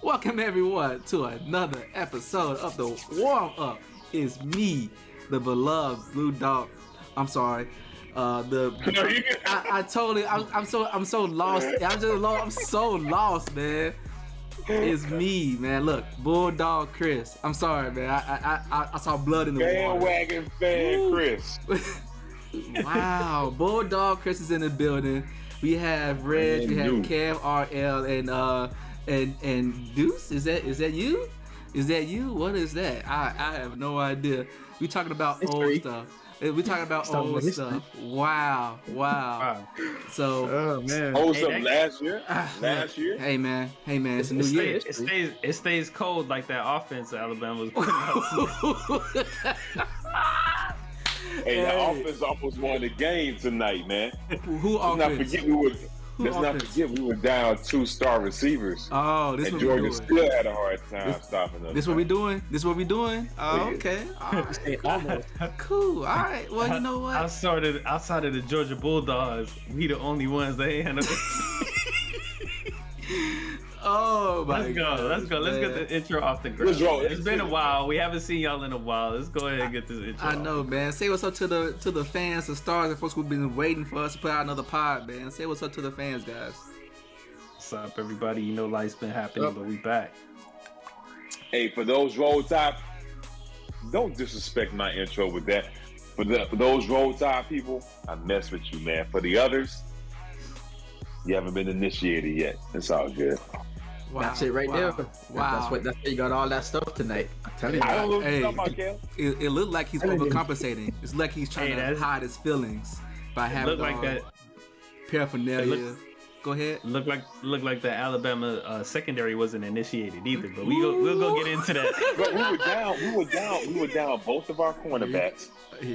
Welcome everyone to another episode of the Warmup. It's me, the beloved Blue Dog. I'm sorry. I'm so lost. I'm so lost, man. It's me, man. Look, Bulldog Chris. I'm sorry, man. I saw blood in the water. Bandwagon fan Chris. Wow, Bulldog Chris is in the building. We have Reg, we have Kev RL, and Deuce. Is that you? Is that you? What is that? I have no idea. We talking about old stuff. We talking about old stuff. Wow. So, oh man, old stuff last year. Last year. Hey man, it's a new year. It stays cold like that offense Alabama's putting out. Hey, the offense almost won the game tonight, man. Who offense? Let's not forget we were down 2-star receivers. Oh, this and what Georgia still had a hard time stopping us. This what we doing? Oh, okay. All right. Cool. All right. Well, you know what? Outside of the Georgia Bulldogs, we the only ones that ain't had no. Oh my God. Let's go. Let's get the intro off the ground. It's been a while. We haven't seen y'all in a while. Let's go ahead and get this intro. I know, man. Say what's up to the fans, the stars, and folks who've been waiting for us to put out another pod, man. Say what's up to the fans, guys. What's up, everybody? You know life's been happening, but we back. Hey, for those Roll Tide, don't disrespect my intro with that. For those Roll Tide people, I mess with you, man. For the others, you haven't been initiated yet. It's all good. Wow, that's it right there. Wow. That's why you got all that stuff tonight. I'm telling you. I don't know what you're talking about, it looked like he's overcompensating. It's like he's trying to hide his feelings by having like that paraphernalia. Go ahead. Look like the Alabama secondary wasn't initiated either, but we'll go get into that. But we were down both of our cornerbacks.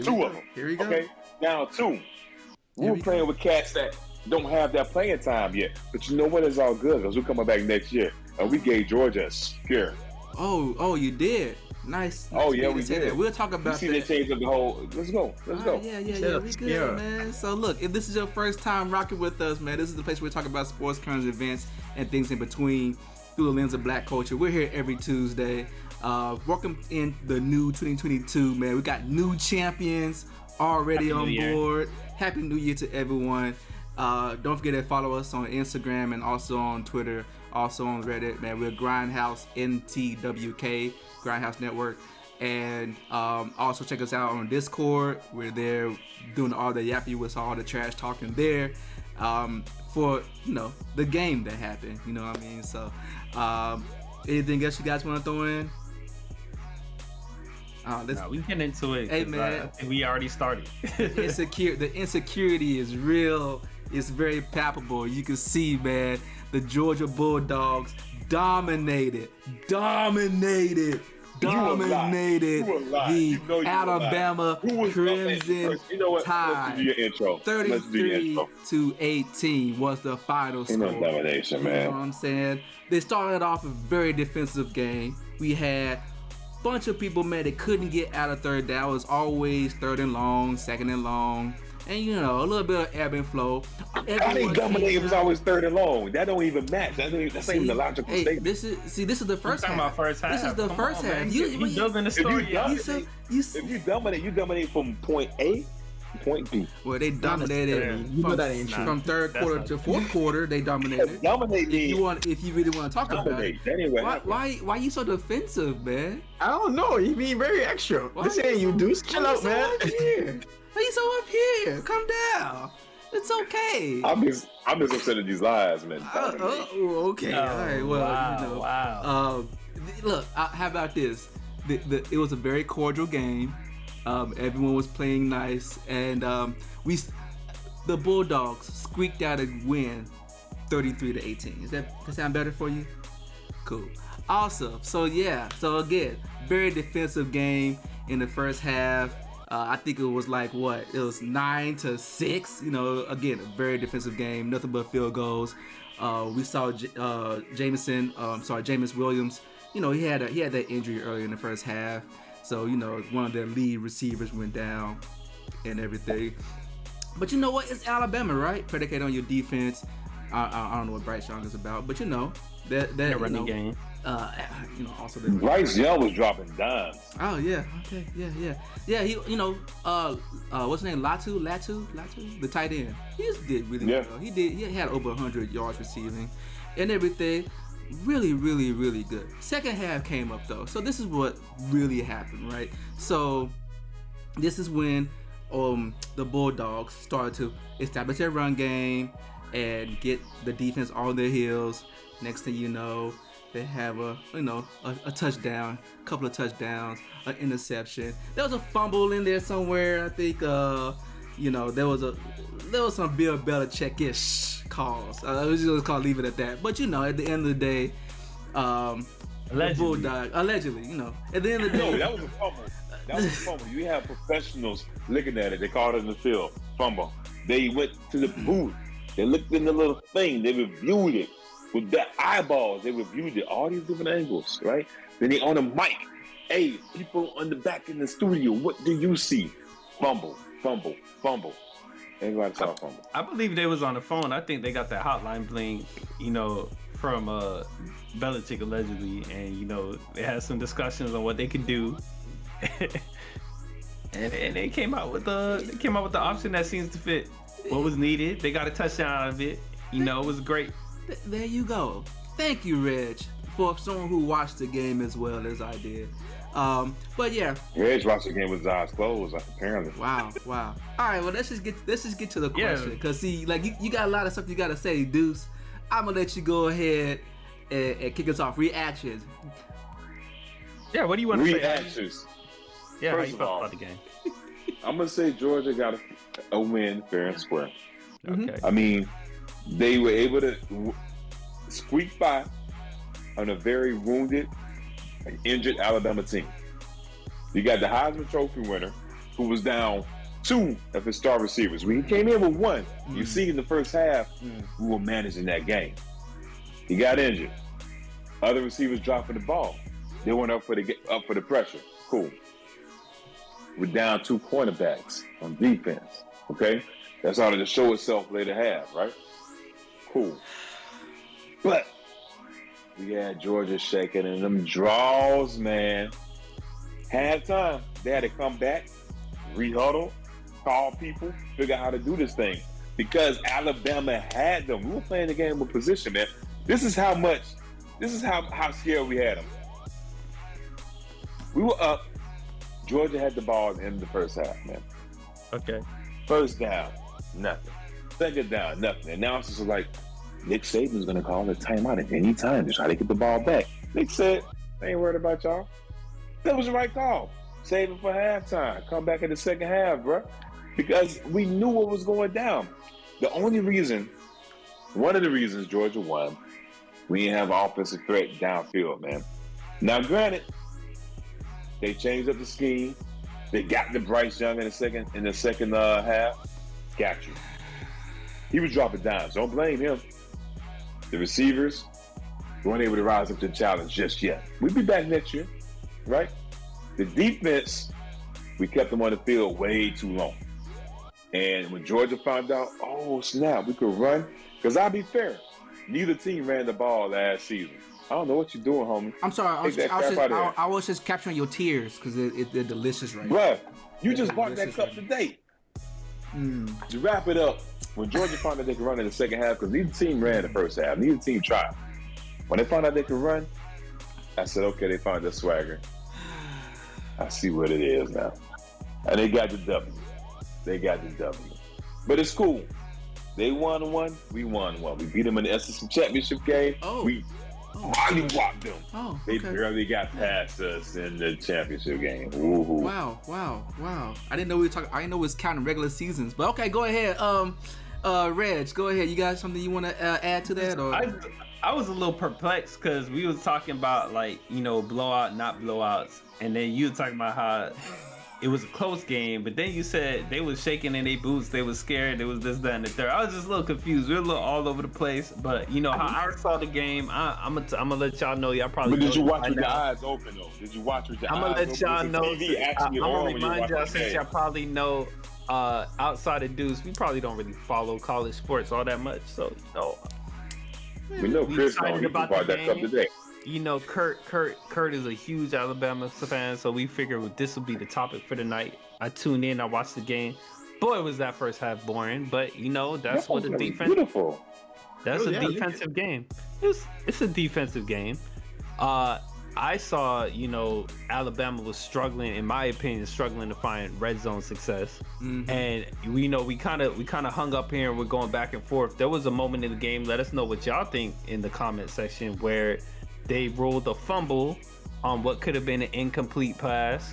Two of them. Here we go. Okay, down two. We were playing with cats that don't have that playing time yet. But you know what? It's all good because we're coming back next year. And we gave Georgia a scare. Oh, you did. Nice. Oh, yeah, we did. That. We'll talk about that. They changed up the whole. Let's go. Yeah. We good, man. So look, if this is your first time rocking with us, man, this is the place where we talk about sports, current events, and things in between through the lens of Black culture. We're here every Tuesday. Welcome in the new 2022, man. We got new champions already on board. Happy New Year to everyone. Don't forget to follow us on Instagram and also on Twitter, also on Reddit, man. We're Grindhouse NTWK, Grindhouse Network. And also check us out on Discord. We're there doing all the yappy with all the trash talking there for, the game that happened. You know what I mean? So anything else you guys want to throw in? We get into it. Hey, man. I think we already started. The insecurity is real. It's very palpable. You can see, man, the Georgia Bulldogs dominated the Alabama Crimson Tide. 33-18 was the final score. Domination, man. You know what I'm saying? They started off a very defensive game. We had a bunch of people, man, that couldn't get out of third down. It was always third and long, second and long. And a little bit of ebb and flow. I think dominating was always third and long. That don't even match. That's not even a logical statement. This is the first half. About first half. This is the first half. You building the story. If you dominate from point A to point B. Well, they dominated from third quarter to fourth quarter. They dominated. If you really want to talk about it. Anyway, why you so defensive, man? I don't know. You being very extra. What's saying you do? Chill out, man. Why you so up here? Come down. It's okay. I'm just upset at these lies, man. Okay. All right. Well, wow. Look, how about this? It was a very cordial game. Everyone was playing nice, and the Bulldogs squeaked out a win, 33-18. Does that sound better for you? Cool. Awesome. So again, very defensive game in the first half. I think it was like what? It was 9-6. Again, a very defensive game. Nothing but field goals. We saw Jameis Williams. He had that injury early in the first half. So one of their lead receivers went down and everything. But you know what? It's Alabama, right? Predicated on your defense. I don't know what Bryce Young is about, but that running game. Also the Bryce Young was dropping dimes. Oh yeah, okay, yeah. He, what's his name? Latu, the tight end. He just did really well. He had over 100 yards receiving, and everything. Really, really, really good. Second half came up though, so this is what really happened, right? So this is when the Bulldogs started to establish their run game and get the defense on their heels. Next thing you know, they have a touchdown, a couple of touchdowns, an interception. There was a fumble in there somewhere. I think there was some Bill Belichick-ish calls. We just call leave it at that. But at the end of the day, the Bulldog allegedly, at the end of the day, No, that was a fumble. That was a fumble. You have professionals looking at it. They called it in the field fumble. They went to the booth. They looked in the little thing. They reviewed it with their eyeballs. They reviewed it, all these different angles, right? Then they on the mic. Hey, people on the back in the studio, what do you see? Fumble, fumble, fumble. Everybody saw fumble. I believe they was on the phone. I think they got that hotline bling, from Belichick allegedly, and they had some discussions on what they could do. and they came out with the option that seems to fit what was needed. They got a touchdown out of it. It was great. There you go. Thank you, Reg, for someone who watched the game as well as I did. But yeah, Reg watched the game with his eyes closed, apparently. Wow. All right, well let's just get to the question, because see, like you got a lot of stuff you got to say, Deuce. I'm gonna let you go ahead and kick us off. Reactions. Yeah, what do you want to say? Reactions. Yeah, First how you of felt all, about the game? I'm gonna say Georgia got a win fair and square. Okay. I mean, they were able to squeak by on a very wounded and injured Alabama team. You got the Heisman Trophy winner, who was down 2 of his star receivers. When he came in with 1, you see in the first half, we were managing that game. He got injured. Other receivers dropping the ball. They weren't up for the pressure. Cool. We're down 2 cornerbacks on defense. Okay, that's all to show itself later half, right? Cool. But we had Georgia shaking in them draws, man. Halftime, they had to come back, re-huddle, call people, figure out how to do this thing. Because Alabama had them. We were playing the game with position, man. This is how scared we had them. We were up. Georgia had the ball at the end of the first half, man. Okay. First down, nothing. Second down, nothing. Announcers were like, Nick Saban's going to call a timeout at any time to try to get the ball back. Nick said, I ain't worried about y'all. That was the right call. Save it for halftime. Come back in the second half, bro. Because we knew what was going down. One of the reasons Georgia won, we didn't have an offensive threat downfield, man. Now, granted, they changed up the scheme. They got the Bryce Young in the second half. Got you. He was dropping dimes. Don't blame him. The receivers weren't able to rise up to the challenge just yet. We'll be back next year, right? The defense, we kept them on the field way too long. And when Georgia found out, oh snap, we could run. Because I'll be fair, neither team ran the ball last season. I don't know what you're doing, homie. I'm sorry, I was just capturing your tears because they're delicious right now. Bruh, you just bought that cup today. To wrap it up, when Georgia found out they could run in the second half, because neither team ran the first half, neither team tried. When they found out they could run, I said, okay, they found their swagger. I see what it is now. And they got the W. But it's cool. They won 1, we won 1. We beat them in the SEC Championship game. We body whopped them. They barely got past us in the championship game. Ooh. Wow. I didn't know I didn't know it was counting regular seasons. But okay, go ahead. Reg, go ahead. You got something you want to add to that? Or I was a little perplexed because we was talking about blowout, not blowouts, and then you were talking about how it was a close game, but then you said they was shaking in their boots, they was scared, there was this, that, and the third. I was just a little confused. We were a little all over the place, but how I saw the game, I'm gonna let y'all know. Y'all probably. But did you watch with your eyes open though? Did you watch with your eyes open? I'm gonna let y'all know. I'm gonna remind y'all, since y'all probably know, outside of Deuce, we probably don't really follow college sports all that much. So We know We Chris excited don't. He about brought the that cup game. today. You know, Kurt is a huge Alabama fan, so we figured this would be the topic for the night. I tuned in, I watched the game. Boy, was that first half boring, but you know, that's what the defense. Beautiful. That's a defensive game. It's a defensive game. I saw, you know, Alabama was struggling, in my opinion, struggling to find red zone success. And we know we kind of hung up here and we're going back and forth. There was a moment in the game. Let us know what y'all think in the comment section where they ruled a fumble on what could have been an incomplete pass.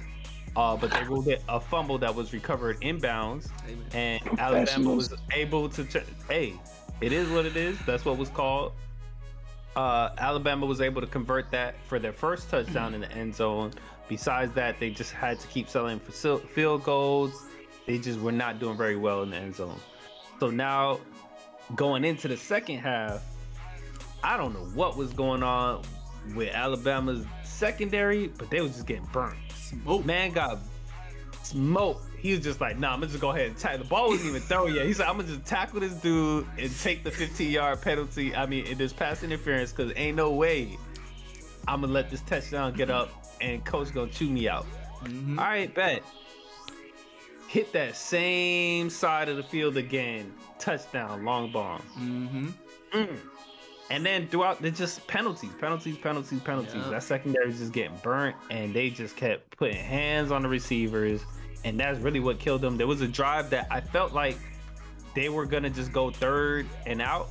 But they ruled it a fumble that was recovered inbounds, and Alabama was able to. Hey, it is what it is. That's what was called. Alabama was able to convert that for their first touchdown in the end zone. Besides that, they just had to keep selling for field goals. They just were not doing very well in the end zone. So now, going into the second half, I don't know what was going on with Alabama's secondary, but they was just getting burnt. Smoke. Man got smoked. He was just like, nah, I'm gonna just go ahead and tackle. The ball wasn't even thrown yet. He said, I'm gonna just tackle this dude and take the 15-yard penalty. I mean, it is pass interference because ain't no way I'm gonna let this touchdown get up and coach gonna chew me out. All right, bet. Hit that same side of the field again. Touchdown, long bomb. And then throughout, they just penalties. Yeah. That secondary is just getting burnt, and they just kept putting hands on the receivers, and that's really what killed them. There was a drive that I felt like they were gonna just go 3 and out,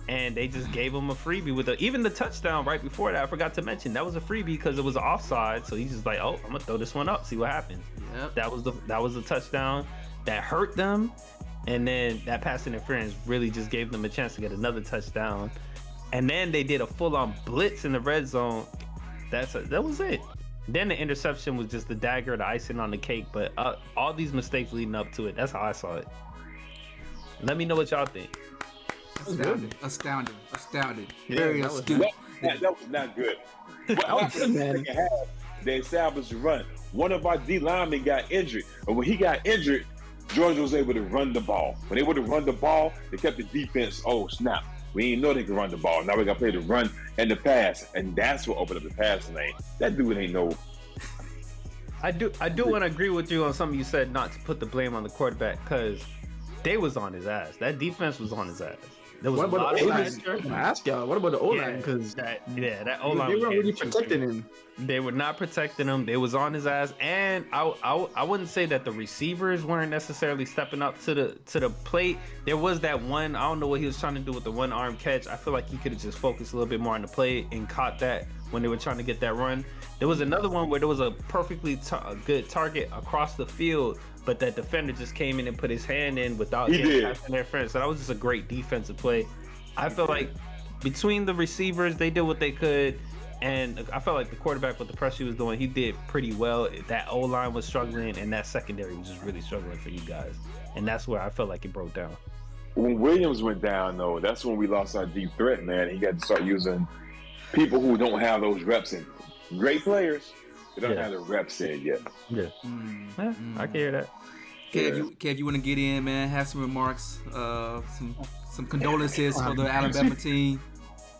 and they just gave them a freebie with even the touchdown right before that. I forgot to mention that was a freebie because it was offside. So he's just like, oh, I'm gonna throw this one up, see what happens. Yep. That was the touchdown that hurt them. And then that pass interference really just gave them a chance to get another touchdown. And then they did a full-on blitz in the red zone. That was it. Then the interception was just the dagger, the icing on the cake. But all these mistakes leading up to it, that's how I saw it. Let me know what y'all think. Astounding. Yeah, Very astute. That was not good. What good, happened in the man. second half, they established a run. One of our D linemen got injured. And when he got injured, Georgia was able to run the ball. When they would have run the ball, they kept the defense, oh, snap. We didn't know they could run the ball. Now we got to play the run and the pass. And that's what opened up the passing lane. That dude ain't no... I do want to agree with you on something you said, not to put the blame on the quarterback, because they was on his ass. That defense was on his ass. There was What a lot about the of O-line? pressure. I'm gonna ask y'all, what about the O-line? Because that O-line they was weren't getting really chewed protecting through. him. They were not protecting him. They was on his ass, and I wouldn't say that the receivers weren't necessarily stepping up to the plate. There was that one. I don't know what he was trying to do with the one arm catch. I feel like he could have just focused a little bit more on the play and caught that when they were trying to get that run. There was another one where there was a perfectly good target across the field, but that defender just came in and put his hand in without getting past interference. So that was just a great defensive play. I feel like between the receivers, they did what they could. And I felt like the quarterback, with the pressure he was doing, he did pretty well. That O-line was struggling, and that secondary was just really struggling for you guys. And that's where I felt like it broke down. When Williams went down, though, that's when we lost our deep threat, man. He got to start using people who don't have those reps in. Great players, they don't have the reps in yet. Yeah, I can hear that. Kev, you want to get in, man? Have some remarks, some condolences for the Alabama team.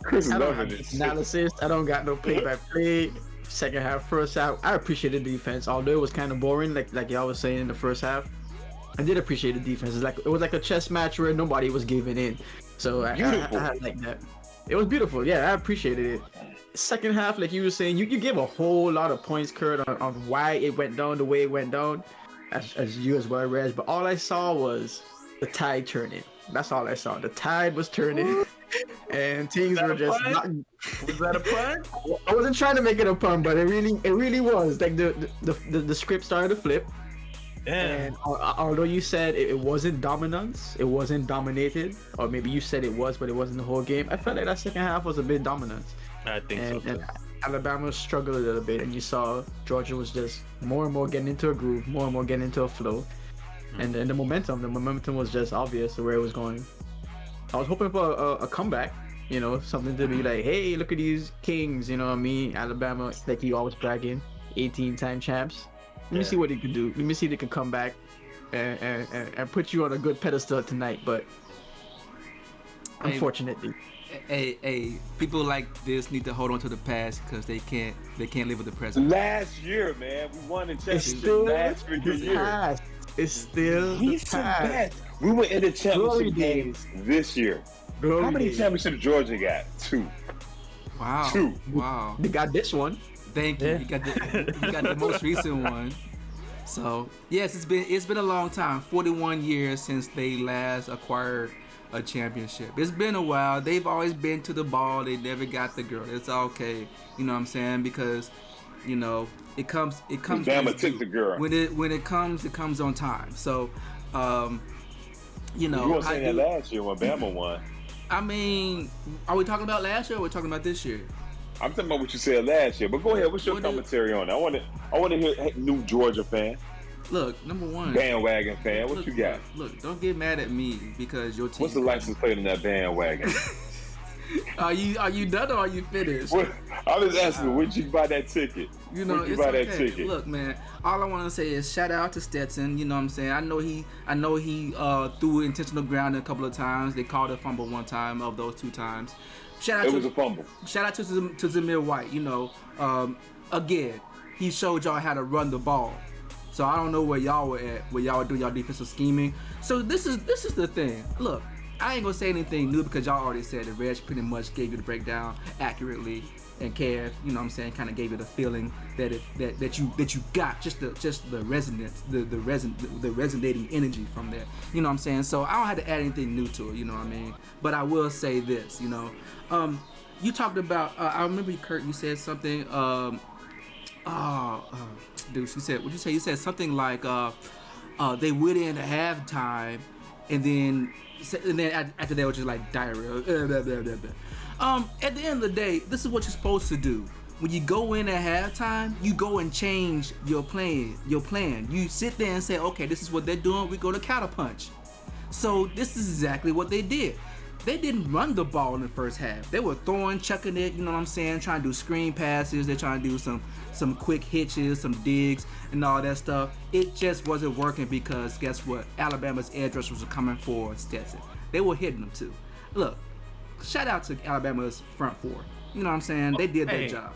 Chris is I don't loving have this. analysis. I don't got no play-by-play. Second half, first half. I appreciate the defense, although it was kind of boring, like y'all was saying in the first half. I did appreciate the defense. It was like a chess match where nobody was giving in. So I like that. It was beautiful. Yeah, I appreciated it. Second half, like you were saying, you give a whole lot of points, Kurt, on why it went down the way it went down, as you as well, Reg. But all I saw was the tide turning. That's all I saw. The tide was turning. And things were just not. Was that a pun? I wasn't trying to make it a pun, but it really was. Like the script started to flip. And although you said it wasn't dominance, it wasn't dominated, or maybe you said it was, but it wasn't the whole game. I felt like that second half was a bit dominant. I think so too. And Alabama struggled a little bit, and you saw Georgia was just more and more getting into a groove, more and more getting into a flow. And then the momentum was just obvious where it was going. I was hoping for a comeback, something to be like, hey, look at these Kings, you know what I mean? Alabama, like you always bragging, 18-time champs. Let me see what he can do. Let me see if they can come back and put you on a good pedestal tonight. But unfortunately, people like this need to hold on to the past because they can't live with the present. Last year, man, we won the It's championship still last the year. past. It's still the Recent past. past. We were in the Glory championship days. games this year. Glory How many days. championships Georgia got? 2. Wow. 2. Wow. They got this one. Thank you. Yeah. You got the most recent one. So yes, it's been a long time. 41 years since they last acquired a championship. It's been a while. They've always been to the ball. They never got the girl. It's okay. You know what I'm saying? Because it comes. Bama took the girl. When it comes on time. So You were saying that last year when Bama won. I mean, are we talking about last year or are we talking about this year? I'm talking about what you said last year. But go ahead. What's your commentary on it? I want to hear new Georgia fan, Look, number one, bandwagon fan. What look, you got? Look, don't get mad at me because your team. What's the license plate on that bandwagon? Are you done or are you finished? I was asking, where'd you buy that ticket? You know, Where'd you it's buy okay. that ticket? Look, man, all I want to say is shout out to Stetson. You know what I'm saying? I know he threw intentional grounding a couple of times. They called a fumble one time of those 2 times. It was a fumble. Shout out to Zamir White. Again, he showed y'all how to run the ball. So I don't know where y'all were at, where y'all were doing y'all defensive scheming. So this is the thing. Look, I ain't gonna say anything new because y'all already said it. Reg pretty much gave you the breakdown accurately, and Kev, you know what I'm saying, kind of gave you the feeling that you got just the resonance, the resonating energy from there. You know what I'm saying? So I don't have to add anything new to it. You know what I mean? But I will say this. You talked about. I remember Kurt. You said something. Dude, you said. What'd you say? You said something like they went in at halftime, and then after that was just like diarrhea. At the end of the day, this is what you're supposed to do. When you go in at halftime, you go and change your plan. You sit there and say, okay, this is what they're doing. We go to counterpunch. So this is exactly what they did. They didn't run the ball in the first half. They were throwing, chucking it, you know what I'm saying, trying to do screen passes. They're trying to do some quick hitches, some digs, and all that stuff. It just wasn't working because guess what? Alabama's edge rushers were coming for Stetson. They were hitting them too. Look, shout out to Alabama's front 4. You know what I'm saying? They did their job.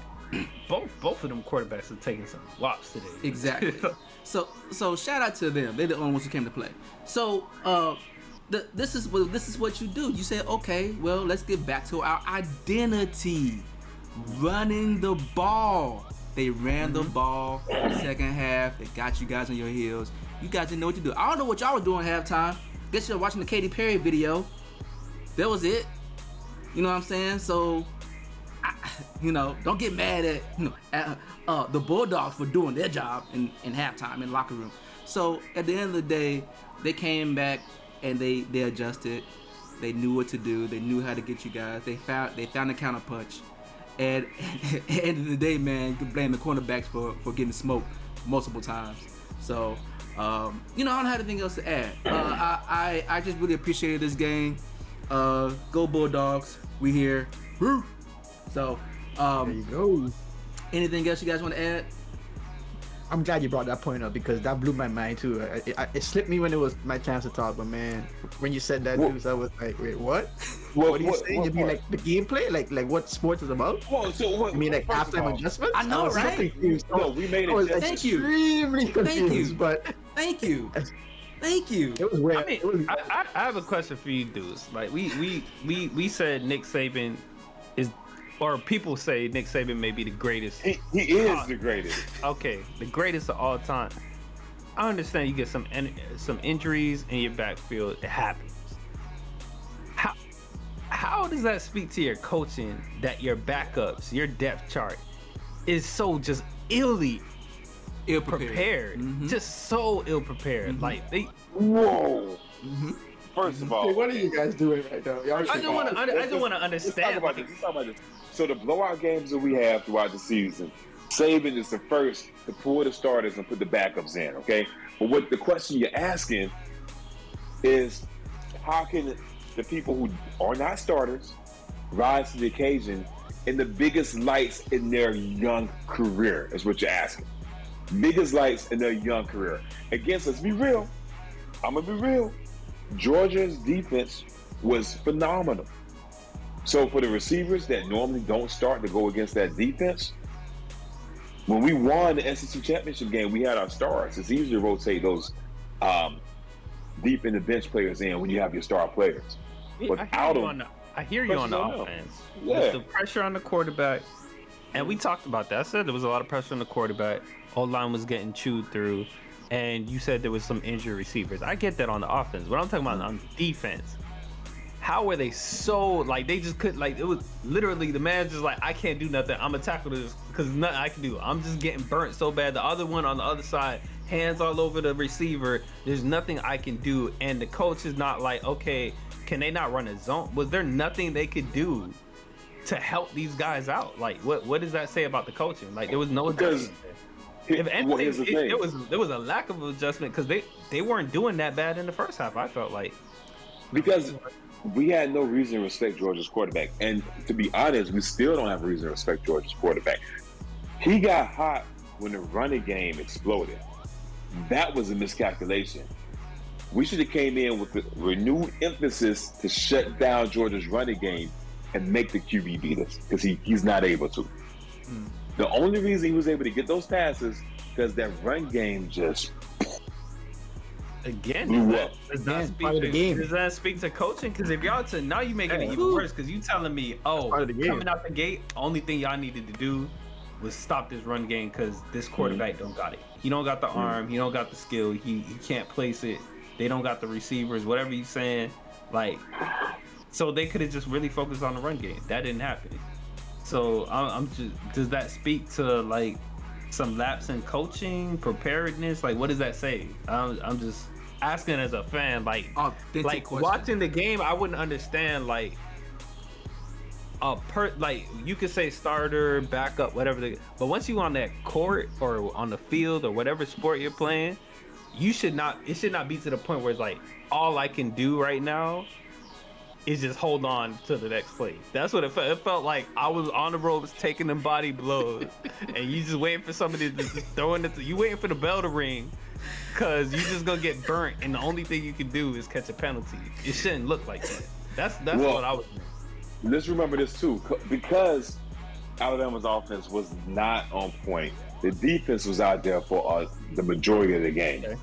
Both of them quarterbacks are taking some flops today. Exactly. So shout out to them. They're the only ones who came to play. So this is what you do. You say, okay, well, let's get back to our identity. Running the ball. They ran the ball in the second half. They got you guys on your heels. You guys didn't know what to do. I don't know what y'all were doing at halftime. Guess you're watching the Katy Perry video. That was it. You know what I'm saying? So, don't get mad at the Bulldogs for doing their job in halftime in the locker room. So at the end of the day, they came back and they adjusted. They knew what to do. They knew how to get you guys. They found the counter punch. And at the end of the day, man, you can blame the cornerbacks for getting smoked multiple times. So, I don't have anything else to add. I just really appreciated this game. Go Bulldogs. We here. Woo! So, There you go. anything else you guys want to add? I'm glad you brought that point up because that blew my mind too. It slipped me when it was my chance to talk, but man, when you said that news, I was like, wait, what? What do you say? You mean like the gameplay, like what sports is about? So You mean like first of halftime all, adjustments? I know, was so right? confused. No, we made I was it. Thank you. extremely confused, you. but Thank you. Thank you. it was weird. I mean, It was- I have a question for you dudes. Like we said Nick Saban is, or people say Nick Saban may be the greatest. He is the greatest. Okay, the greatest of all time. I understand you get some injuries in your backfield. It happens. How does that speak to your coaching that your backups, your depth chart, is so just ill prepared? Mhm. Just so ill prepared. Mhm. Like they. Whoa. Mm-hmm. First of all, Hey, what are you guys doing right now? Y'all I just want to Let's understand. talk about this. Let's talk about this. So the blowout games that we have throughout the season, Saban is the first to pull the starters and put the backups in. Okay, but what the question you're asking is, how can the people who are not starters rise to the occasion in the biggest lights in their young career? Is what you're asking. Biggest lights in their young career. Against, let's be real. I'm gonna be real. Georgia's defense was phenomenal. So for the receivers that normally don't start to go against that defense, when we won the SEC championship game, we had our stars. It's easy to rotate those deep in the bench players in when you have your star players. Without them, I hear you on the offense. Yeah. With the pressure on the quarterback, and we talked about that. I said there was a lot of pressure on the quarterback. O-line was getting chewed through, and you said there was some injured receivers. I get that on the offense. What I'm talking about on defense, how were they so, like, they just couldn't, like, it was literally the man just like, I can't do nothing. I'm going to tackle this because there's nothing I can do. I'm just getting burnt so bad. The other one on the other side, hands all over the receiver. There's nothing I can do. And the coach is not like, okay, can they not run a zone? Was there nothing they could do to help these guys out? Like, what does that say about the coaching? Like, there was no adjustment there. If anything, there was a lack of adjustment because they weren't doing that bad in the first half, I felt like. Because we had no reason to respect Georgia's quarterback. And to be honest, we still don't have a reason to respect Georgia's quarterback. He got hot when the running game exploded. That was a miscalculation. We should have came in with the renewed emphasis to shut down Georgia's running game and make the QB beat us because he's not able to. The only reason he was able to get those passes because that run game just again blew up. does that speak to coaching? Because if y'all to now you making it even worse because you telling me coming out the gate only thing y'all needed to do was stop this run game because this quarterback don't got it. He don't got the arm. He don't got the skill. He can't place it. They don't got the receivers. Whatever you're saying, like, so they could have just really focused on the run game. That didn't happen. So I'm just, does that speak to like some lapse in coaching, preparedness? Like, what does that say? I'm just asking as a fan, like watching the game, I wouldn't understand like like you could say starter, backup, whatever. But once you on that court or on the field or whatever sport you're playing, it should not be to the point where it's like all I can do right now is just hold on to the next play. That's what it felt. It felt like I was on the ropes taking them body blows, and you just waiting for somebody to just throw in you waiting for the bell to ring, cause you just gonna get burnt, and the only thing you can do is catch a penalty. It shouldn't look like that. That's what I was doing. Let's remember this too, because Alabama's offense was not on point. The defense was out there for the majority of the game. Okay.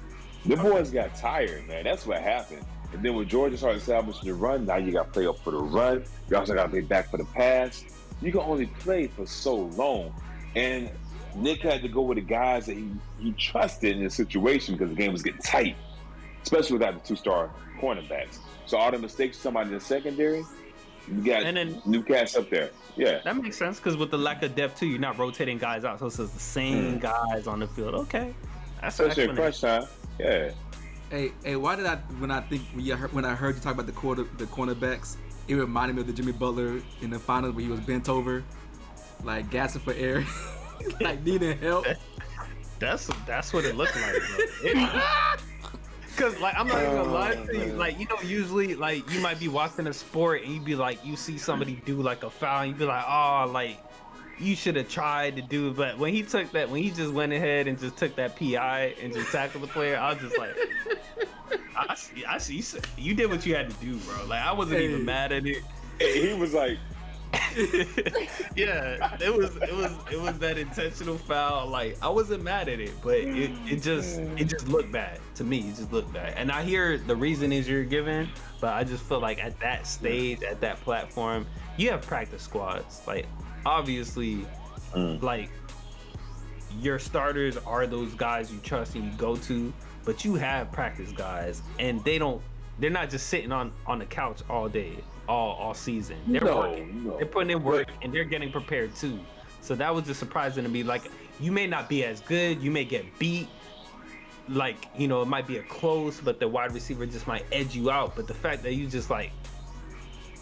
The boys got tired, man. That's what happened. And then when Georgia started establishing the run, now you got to play up for the run. You also got to play back for the pass. You can only play for so long. And Nick had to go with the guys that he trusted in the situation because the game was getting tight, especially without the two-star cornerbacks. So all the mistakes, somebody in the secondary, you got new cats up there. Yeah. That makes sense because with the lack of depth, too, you're not rotating guys out. So it's the same guys on the field. Okay. That's especially in crunch time. Yeah. Hey, why did when I heard you talk about the cornerbacks, it reminded me of the Jimmy Butler in the finals where he was bent over, like gasping for air, like needing help. That's what it looked like, bro. Cause like I'm not even gonna lie to you, like usually like you might be watching a sport and you be like you see somebody do like a foul and you be like like you should have tried to do it, but when he just went ahead and just took that PI and just tackled the player, I was just like, I see, you did what you had to do, bro. Like I wasn't even mad at it. He was like, yeah, it was that intentional foul. Like I wasn't mad at it, but it just looked bad to me. It just looked bad, and I hear the reason is you're giving, but I just feel like at that stage, at that platform, you have practice squads, like. Obviously, like your starters are those guys you trust and you go to, but you have practice guys, and they're not just sitting on the couch all day, all season. They're working, they're putting in work, and they're getting prepared too. So that was just surprising to me. Like you may not be as good, you may get beat. Like it might be a close, but the wide receiver just might edge you out. But the fact that you just like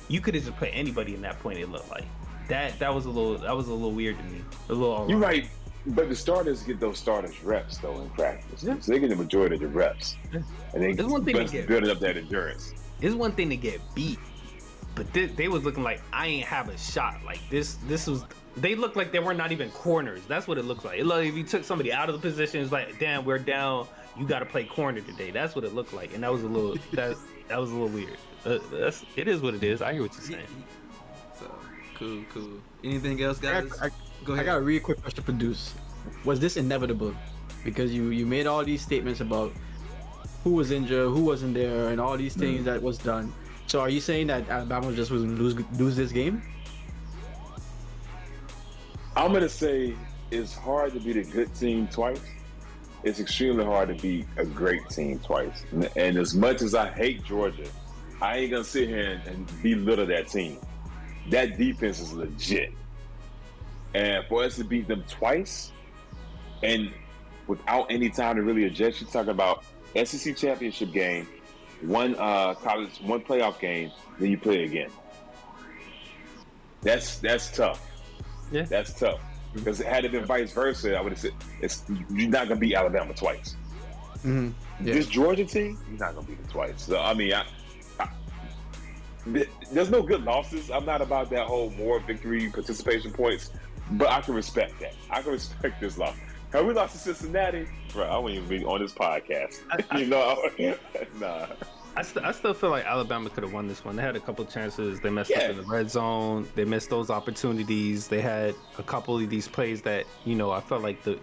you could have just put anybody in that point, it looked like. That was a little weird to me. You're right, but the starters get those starters reps though in practice. Yeah. So they get the majority of the reps, and they building up that endurance. It's one thing to get beat, but they was looking like I ain't have a shot. Like this was. They looked like they were not even corners. That's what it looks like. It looked like if you took somebody out of the position, it's like, damn, we're down. You got to play corner today. That's what it looked like, and that was a little that was a little weird. It is what it is. I hear what you're saying. Cool. Anything else, guys? Go ahead. I got a really quick question for Deuce. Was this inevitable? Because you made all these statements about who was injured, who wasn't there, and all these things that was done. So are you saying that Alabama just was going to lose this game? I'm gonna say it's hard to beat a good team twice. It's extremely hard to beat a great team twice. And as much as I hate Georgia, I ain't gonna sit here and belittle that team. That defense is legit. And for us to beat them twice and without any time to really adjust, you're talking about SEC championship game, one playoff game, then you play again. That's tough. Yeah. That's tough. Because had it been vice versa, I would have said you're not gonna beat Alabama twice. Mm-hmm. Yeah. This Georgia team, you're not gonna beat them twice. So I mean, there's no good losses. I'm not about that whole more victory participation points, but I can respect that. I can respect this loss. Have we lost to Cincinnati? Bro, I won't even be on this podcast. Nah. I still feel like Alabama could have won this one. They had a couple chances. They messed up in the red zone. They missed those opportunities. They had a couple of these plays that, I felt like the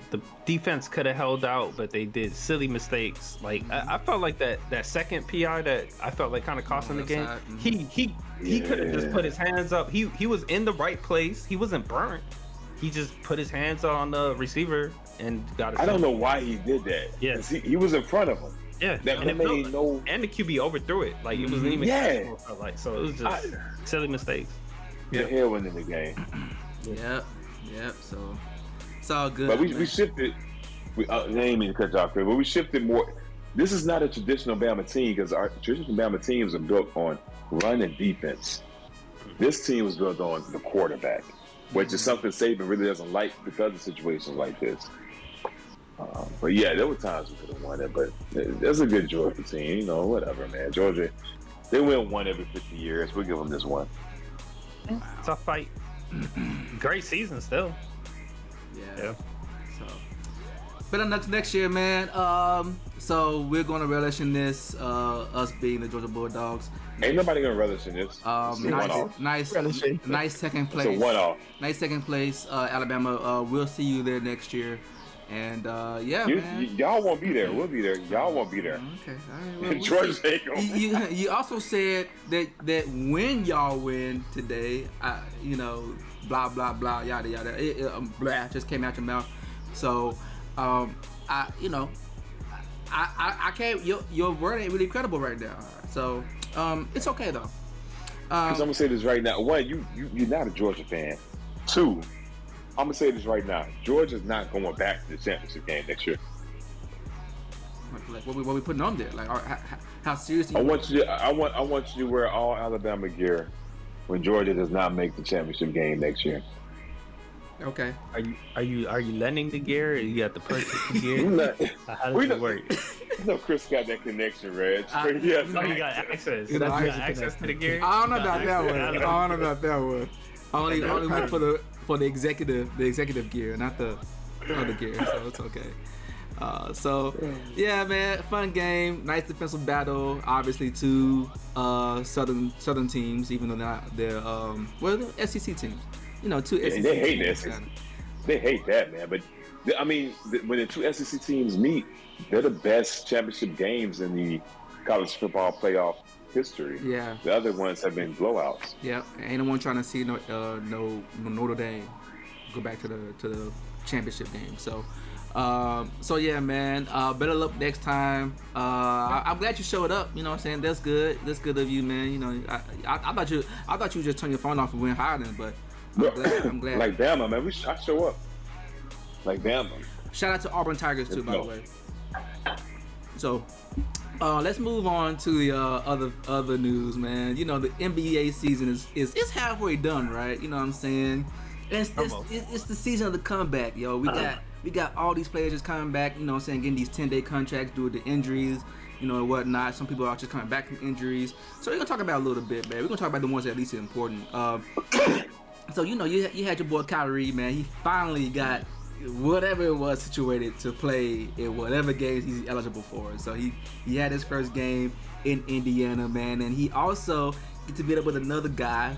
defense could have held out, but they did silly mistakes. Like I felt like that second PI that I felt like kind of cost him the game. He could have just put his hands up. He was in the right place. He wasn't burnt. He just put his hands on the receiver and got it. I don't know why he did that. Yeah, he was in front of him. Yeah, and the QB overthrew it. Like it wasn't even. Yeah. So it was just silly mistakes. The hell went in the game. Yep. So it's all good. But we shifted. I didn't mean to cut you off there, but we shifted more. This is not a traditional Bama team because our traditional Bama teams are built on run and defense. This team was built on the quarterback, which is something Saban really doesn't like because of situations like this. But yeah, there were times we could have won it, but there's a good Georgia team, whatever, man. Georgia, they win one every 50 years. We'll give them this one. Tough fight. Great season still. Yeah. So, better luck next year, man. So we're going to relish in this, us being the Georgia Bulldogs. Ain't nobody gonna relish in this. Nice second place. It's a one-off. Nice second place, Alabama. We'll see you there next year. And man. Y'all won't be there. We'll be there. Y'all won't be there. Okay. All right. Georgia ain't gonna you also said that when y'all win today, blah blah blah, yada yada. Blah just came out your mouth. So, I can't. Your word ain't really credible right now. So, it's okay though. Because I'm gonna say this right now. One, you're not a Georgia fan. Two, I'm gonna say this right now. Georgia's not going back to the championship game next year. Like what we putting on there? Like how seriously? I want you to wear all Alabama gear when Georgia does not make the championship game next year. Okay. Are you lending the gear? Or you got to purchase the gear? How does it work? Chris got that connection, Reg. You got access. You got access to the gear. I don't know about that one. I only went for the executive gear, not the other gear. So it's okay. Yeah, man, fun game, nice defensive battle. Obviously, two Southern teams, even though they're the SEC teams. Two SEC teams. They hate the SEC. They hate that, man. But I mean, when the two SEC teams meet, they're the best championship games in the college football playoff history. Yeah. The other ones have been blowouts. Yeah. Ain't no one trying to see no Notre Dame go back to the championship game. So yeah, man. Better luck next time. I'm glad you showed up. You know what I'm saying? That's good. That's good of you, man. I thought you just turn your phone off and went hiding, but I'm glad. Like Bama, man. I show up. Like Bama. Shout out to Auburn Tigers too, by the way. So, let's move on to the other news, man. The NBA season is halfway done, right? You know what I'm saying? It's the season of the comeback, yo. We got all these players just coming back. You know what I'm saying? Getting these 10-day contracts due to injuries, and whatnot. Some people are just coming back from injuries. So we're gonna talk about a little bit, man. We're gonna talk about the ones that at least are important. So you had your boy Kyrie, man. He finally got whatever it was situated to play in whatever games he's eligible for. So he had his first game in Indiana, man, and he also gets to meet up with another guy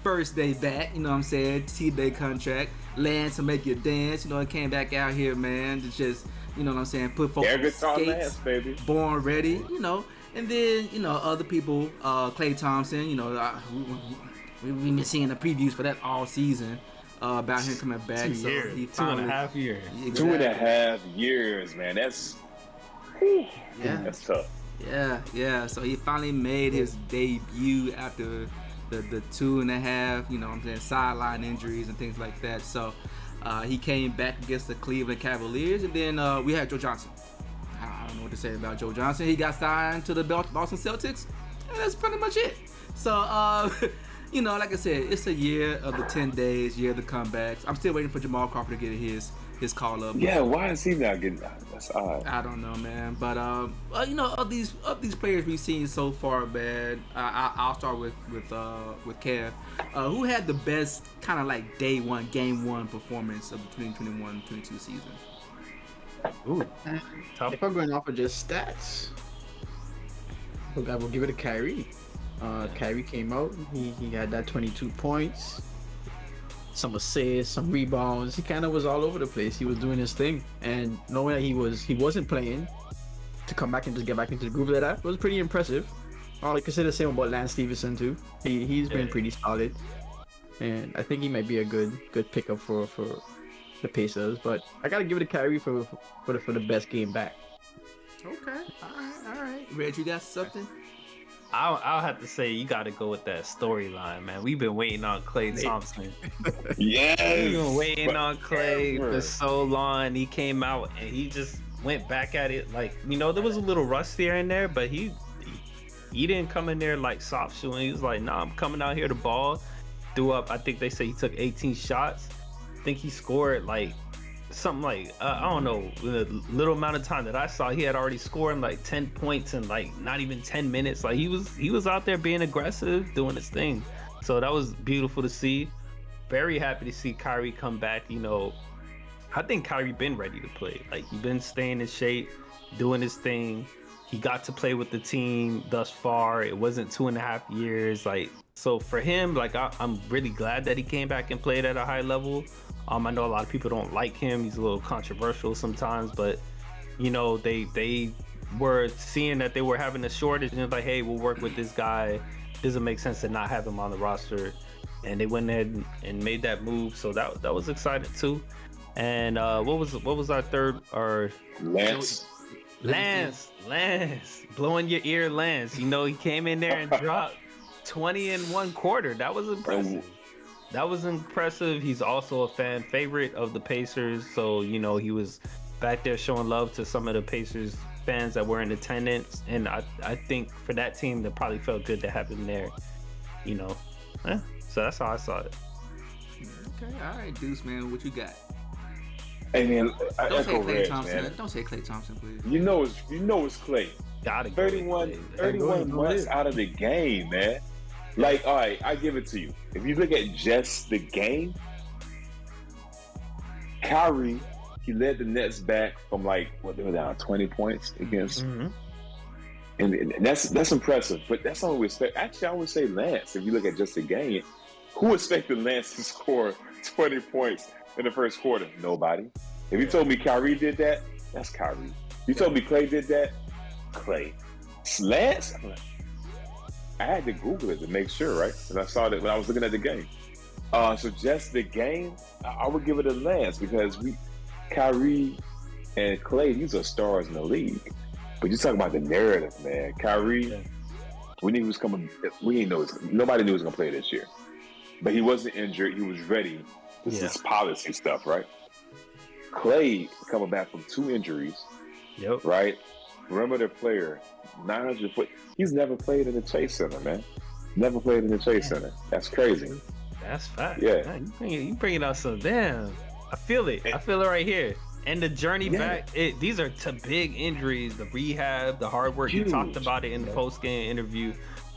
first day back, you know what I'm saying? T-Day contract. Lance to make you dance, you know, and came back out here, man, to just, you know what I'm saying, put folks on skates, Lance, baby. Born ready, you know. And then, you know, other people, Klay Thompson, you know, we've been seeing the previews for that all season about him coming back. 2 years, he 2.5 years. Exactly. 2.5 years, man. That's tough. Yeah. So he finally made his debut after the 2.5, you know what I'm saying, sideline injuries and things like that. So he came back against the Cleveland Cavaliers, and then we had Joe Johnson. I don't know what to say about Joe Johnson. He got signed to the Boston Celtics, and that's pretty much it. So, you know, like I said, it's a year of the 10 days, year of the comebacks. I'm still waiting for Jamal Crawford to get his call up. Yeah, why is he not getting that? That's odd. I don't know, man. But you know, of these players we've seen so far, man, I'll start with Kev. Who had the best kind of like day one, game one performance of the 2021-22 season? Ooh, tough. If I'm going off of just stats, I will give it to Kyrie. Kyrie came out. He had that 22 points, some assists, some rebounds. He kind of was all over the place. He was doing his thing, and knowing that he wasn't playing, to come back and just get back into the groove of that was pretty impressive. I consider the same about Lance Stevenson too. He's been pretty solid, and I think he might be a good pickup for the Pacers. But I gotta give it to Kyrie for the best game back. Okay, all right. Reg, you got something? I'll have to say you got to go with that storyline, man. We've been waiting on Klay Thompson. Yes. We've been waiting on Klay for so long. He came out and he just went back at it. Like, you know, there was a little rust here and there, but he didn't come in there like soft shooting. He was like, nah, I'm coming out here to ball. Threw up, I think they say he took 18 shots. I think he scored like something like I don't know, the little amount of time that I saw, he had already scored like 10 points in like not even 10 minutes. Like he was out there being aggressive, doing his thing. So that was beautiful to see. Very happy to see Kyrie come back. You know, I think Kyrie been ready to play. Like he been staying in shape, doing his thing. He got to play with the team thus far. It wasn't 2.5 years. Like, so for him, like I'm really glad that he came back and played at a high level. I know a lot of people don't like him. He's a little controversial sometimes, but you know, they were seeing that they were having a shortage, and they're like, hey, we'll work with this guy. Doesn't make sense to not have him on the roster. And they went ahead and made that move. So that was exciting too. And what was our third? Our Lance, blowing your ear, Lance. You know, he came in there and dropped 20 in one quarter. That was impressive. He's also a fan favorite of the Pacers. So, you know, he was back there showing love to some of the Pacers fans that were in attendance. And I think for that team, that probably felt good to have him there, you know. So that's how I saw it. Okay, all right, Deuce, man, what you got? Hey, man, Don't say Klay Reg, Thompson. man. Don't say Klay Thompson, please. You know it's Klay. Gotta go 31 months out of the game, man. Like, all right, I give it to you. If you look at just the game, Kyrie, he led the Nets back from like, what, they were down 20 points against. Mm-hmm. And that's impressive. But that's all we expect. Actually, I would say Lance, if you look at just the game. Who expected Lance to score 20 points in the first quarter? Nobody. If you told me Kyrie did that, that's Kyrie. You told me Klay did that, Klay. Lance? I had to Google it to make sure, right? And I saw that when I was looking at the game. So just the game, I would give it a Lance because Kyrie and Klay, these are stars in the league. But you talk about the narrative, man. Kyrie, we knew he was coming. Nobody knew he was going to play this year. But he wasn't injured. He was ready. This is policy stuff, right? Klay coming back from 2 injuries, right? Perimeter player, 900 foot. He's never played in the Chase Center, man. Never played in the Chase Center. That's crazy. That's fact. Yeah. Man, you bringing out some damn. I feel it. I feel it right here. And the journey back, these are big injuries, the rehab, the hard work. Huge. You talked about it in the post-game interview,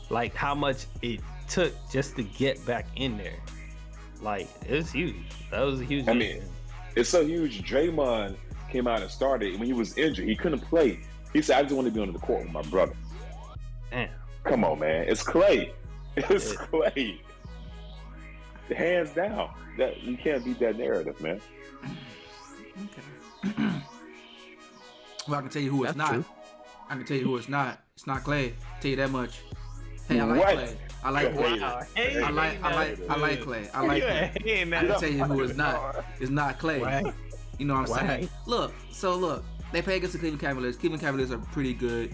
like how much it took just to get back in there. Like, it was huge. That was a huge injury. It's so huge. Draymond came out and started when he was injured. He couldn't play. He said, I just want to be on the court with my brother. Damn. Come on, man. It's Klay. It's Klay. hands down. That you can't beat that narrative, man. Okay. Well, I can tell you who it's not. True. I can tell you who it's not. It's not Klay. Tell you that much. Hey, I like What? Klay. I like Klay. Hey, I like Klay. I like Klay. Hey, I man. can tell you who it's not. It's not Klay. Why? You know what I'm saying? Why? Look. They play against the Cleveland Cavaliers. Cleveland Cavaliers are pretty good.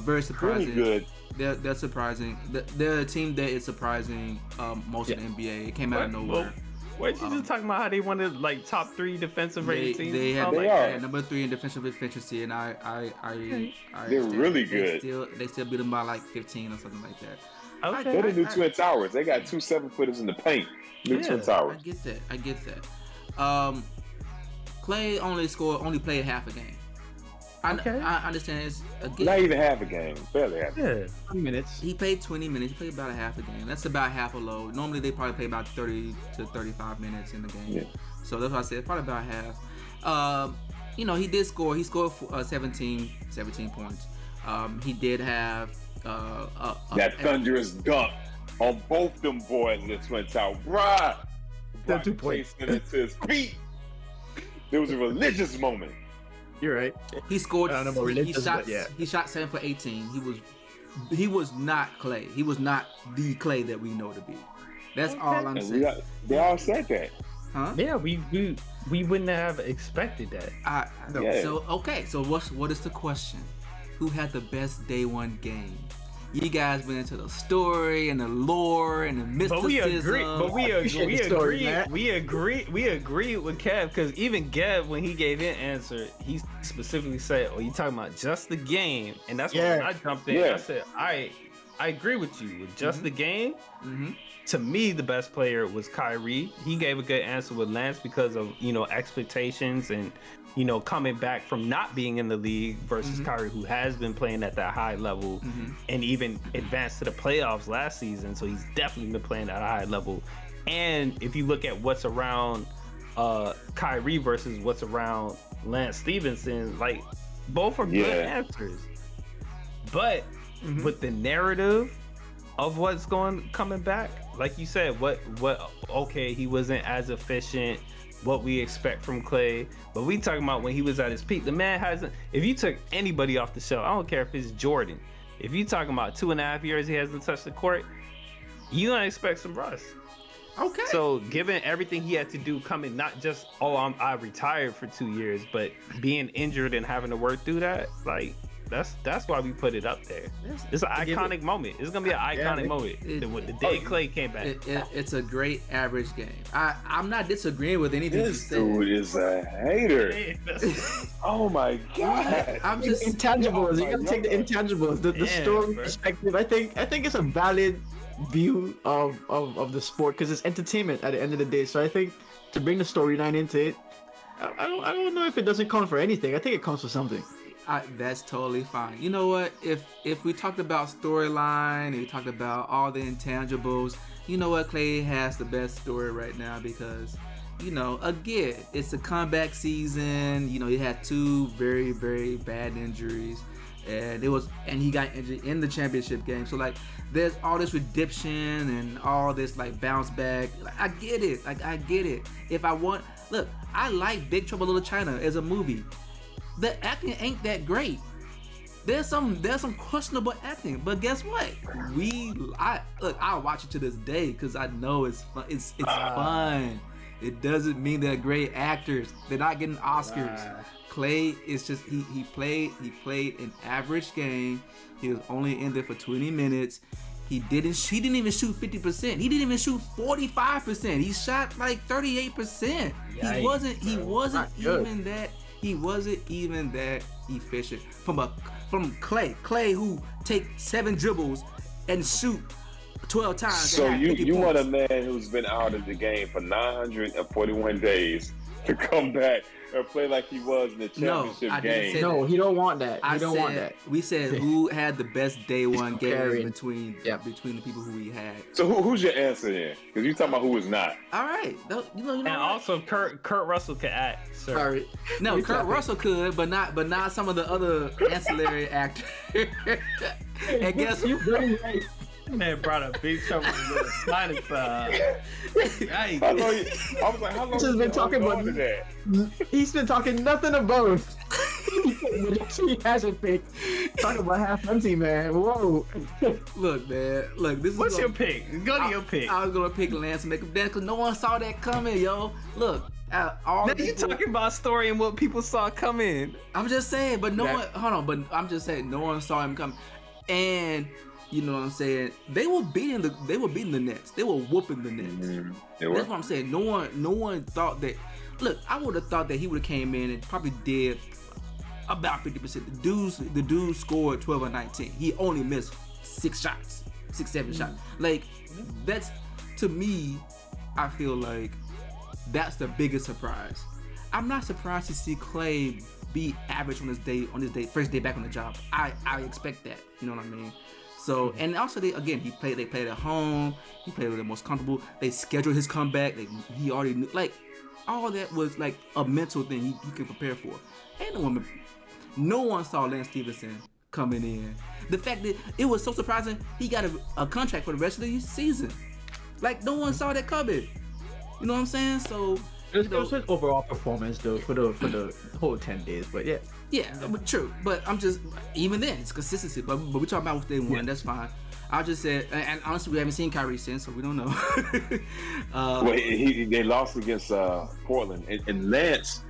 Very surprising. Pretty good. They're surprising. They're a team that is surprising most of the NBA. It came out of nowhere. Weren't you just talking about how they wanted like top 3 defensive rated teams? They Oh, are. number 3 in defensive efficiency, and They're really good. They still beat them by like 15 or something like that. Okay. They're the new Twin Towers. They got 2 7-footers in the paint. New Twin Towers. I get that. Klay only played half a game. I understand it's Not even half a game. Barely half a game. Yeah, 20 minutes. He played 20 minutes. He played about a half a game. That's about half a load. Normally they probably play about 30 to 35 minutes in the game. Yeah. So that's why I said probably about half. He did score. He scored 17 points. He did have that thunderous dunk on both them boys in the Twin Towers. Bruh! That 2 points. Chasing it to his feet. There was a religious moment. You're right. He scored. I don't know about religious, but yeah. He shot 7 for 18. He was not Klay. He was not the Klay that we know to be. That's all I'm saying. They all said that. Huh? Yeah, we wouldn't have expected that. Yeah. So what is the question? Who had the best day one game? You guys went into the story and the lore and the mysticism. We agreed with Kev, because even Kev, when he gave his answer, he specifically said, "Oh, you talking about just the game?" And that's when I jumped in. Yeah. I said, I agree with you with just the game. Mm-hmm. To me, the best player was Kyrie. He gave a good answer with Lance because of expectations and coming back from not being in the league versus Kyrie, who has been playing at that high level and even advanced to the playoffs last season. So he's definitely been playing at a high level. And if you look at what's around Kyrie versus what's around Lance Stevenson, like both are good answers. But with the narrative of what's coming back, like you said, okay, he wasn't as efficient. What we expect from Klay, but we talking about when he was at his peak. The man hasn't. If you took anybody off the shelf, I don't care if it's Jordan. If you talking about 2.5 years he hasn't touched the court, you gonna expect some rust. Okay. So given everything he had to do coming, not just I retired for 2 years, but being injured and having to work through that, like that's why we put it up there. It's an iconic moment. It's gonna be an iconic moment. The day Klay came back. It's a great average game. I'm not disagreeing with anything you This said. dude is a hater. Oh my god! I'm just Intangibles. You gotta take the intangibles. The story perspective. I think it's a valid view of the sport because it's entertainment at the end of the day. So I think to bring the storyline into it, I don't know if it doesn't count for anything. I think it counts for something. That's totally fine. You know what? If we talked about storyline and we talked about all the intangibles, you know what? Klay has the best story right now because, again, it's a comeback season. He had 2 very, very bad injuries, and he got injured in the championship game. So like, there's all this redemption and all this like bounce back. Like, I get it. I get it. Look, I like Big Trouble in Little China as a movie. The acting ain't that great. There's some questionable acting, but guess what? I'll watch it to this day because I know it's fun. It's fun. It doesn't mean they're great actors. They're not getting Oscars. Klay is just he played an average game. He was only in there for 20 minutes. He didn't even shoot 50%. He didn't even shoot 45%. He shot like 38%. He wasn't even that efficient from Klay. Klay who take 7 dribbles and shoot 12 times. So you want a man who's been out of the game for 941 days to come back and play like he was in the championship game? No, he don't want that. Want that. We said who had the best day one game between the people who we had. So who's your answer then? Because you're talking about who is not. All right. And also Kurt Russell could act. Sir. Sorry. No, Kurt Russell could, but not some of the other ancillary actors. And guess you're very right. Man brought a big shovel with a sliding side. I was like, how long He's has just been talking about that? He's been talking nothing about. He hasn't picked. Talking about half empty, man. Whoa. Look, man. Look, this is. What's your pick? Go to your pick. I was gonna pick Lance and make him dance because no one saw that coming, yo. Look, all Now the you people- talking about story and what people saw coming. I'm just saying, but no one. Hold on, but I'm just saying, no one saw him coming, and you know what I'm saying. They were beating the Nets. They were whooping the Nets. That's what I'm saying. No one thought that. Look, I would have thought that he would have came in and probably did about 50%. The dude scored 12 or 19. He only missed 6 shots, 7 shots. Like that's, to me, I feel like that's the biggest surprise. I'm not surprised to see Klay be average on his first day back on the job. I expect that. You know what I mean? So, and also they played at home. He played with the most comfortable. They scheduled his comeback. He already knew, like, all that was like a mental thing he could prepare for. And no one saw Lance Stevenson coming in. The fact that it was so surprising, he got a contract for the rest of the season. Like, no one saw that coming. You know what I'm saying? So, It was his overall performance though for the whole 10 days, but yeah. Yeah, but true. But I'm just, even then, it's consistency. But we talking about what they won. That's fine. I just said, and honestly, we haven't seen Kyrie since, so we don't know. Well, they lost against Portland, and Lance,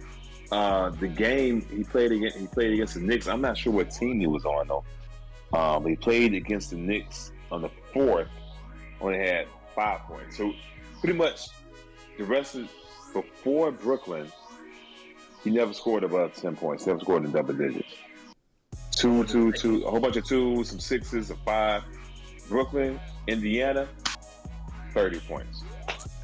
the game he played against the Knicks. I'm not sure what team he was on though. He played against the Knicks on the 4th, only had 5 points. So pretty much the rest of before Brooklyn, he never scored above 10 points. Never scored in double digits. 2, a whole bunch of 2s, some 6s, a 5. Brooklyn, Indiana, 30 points.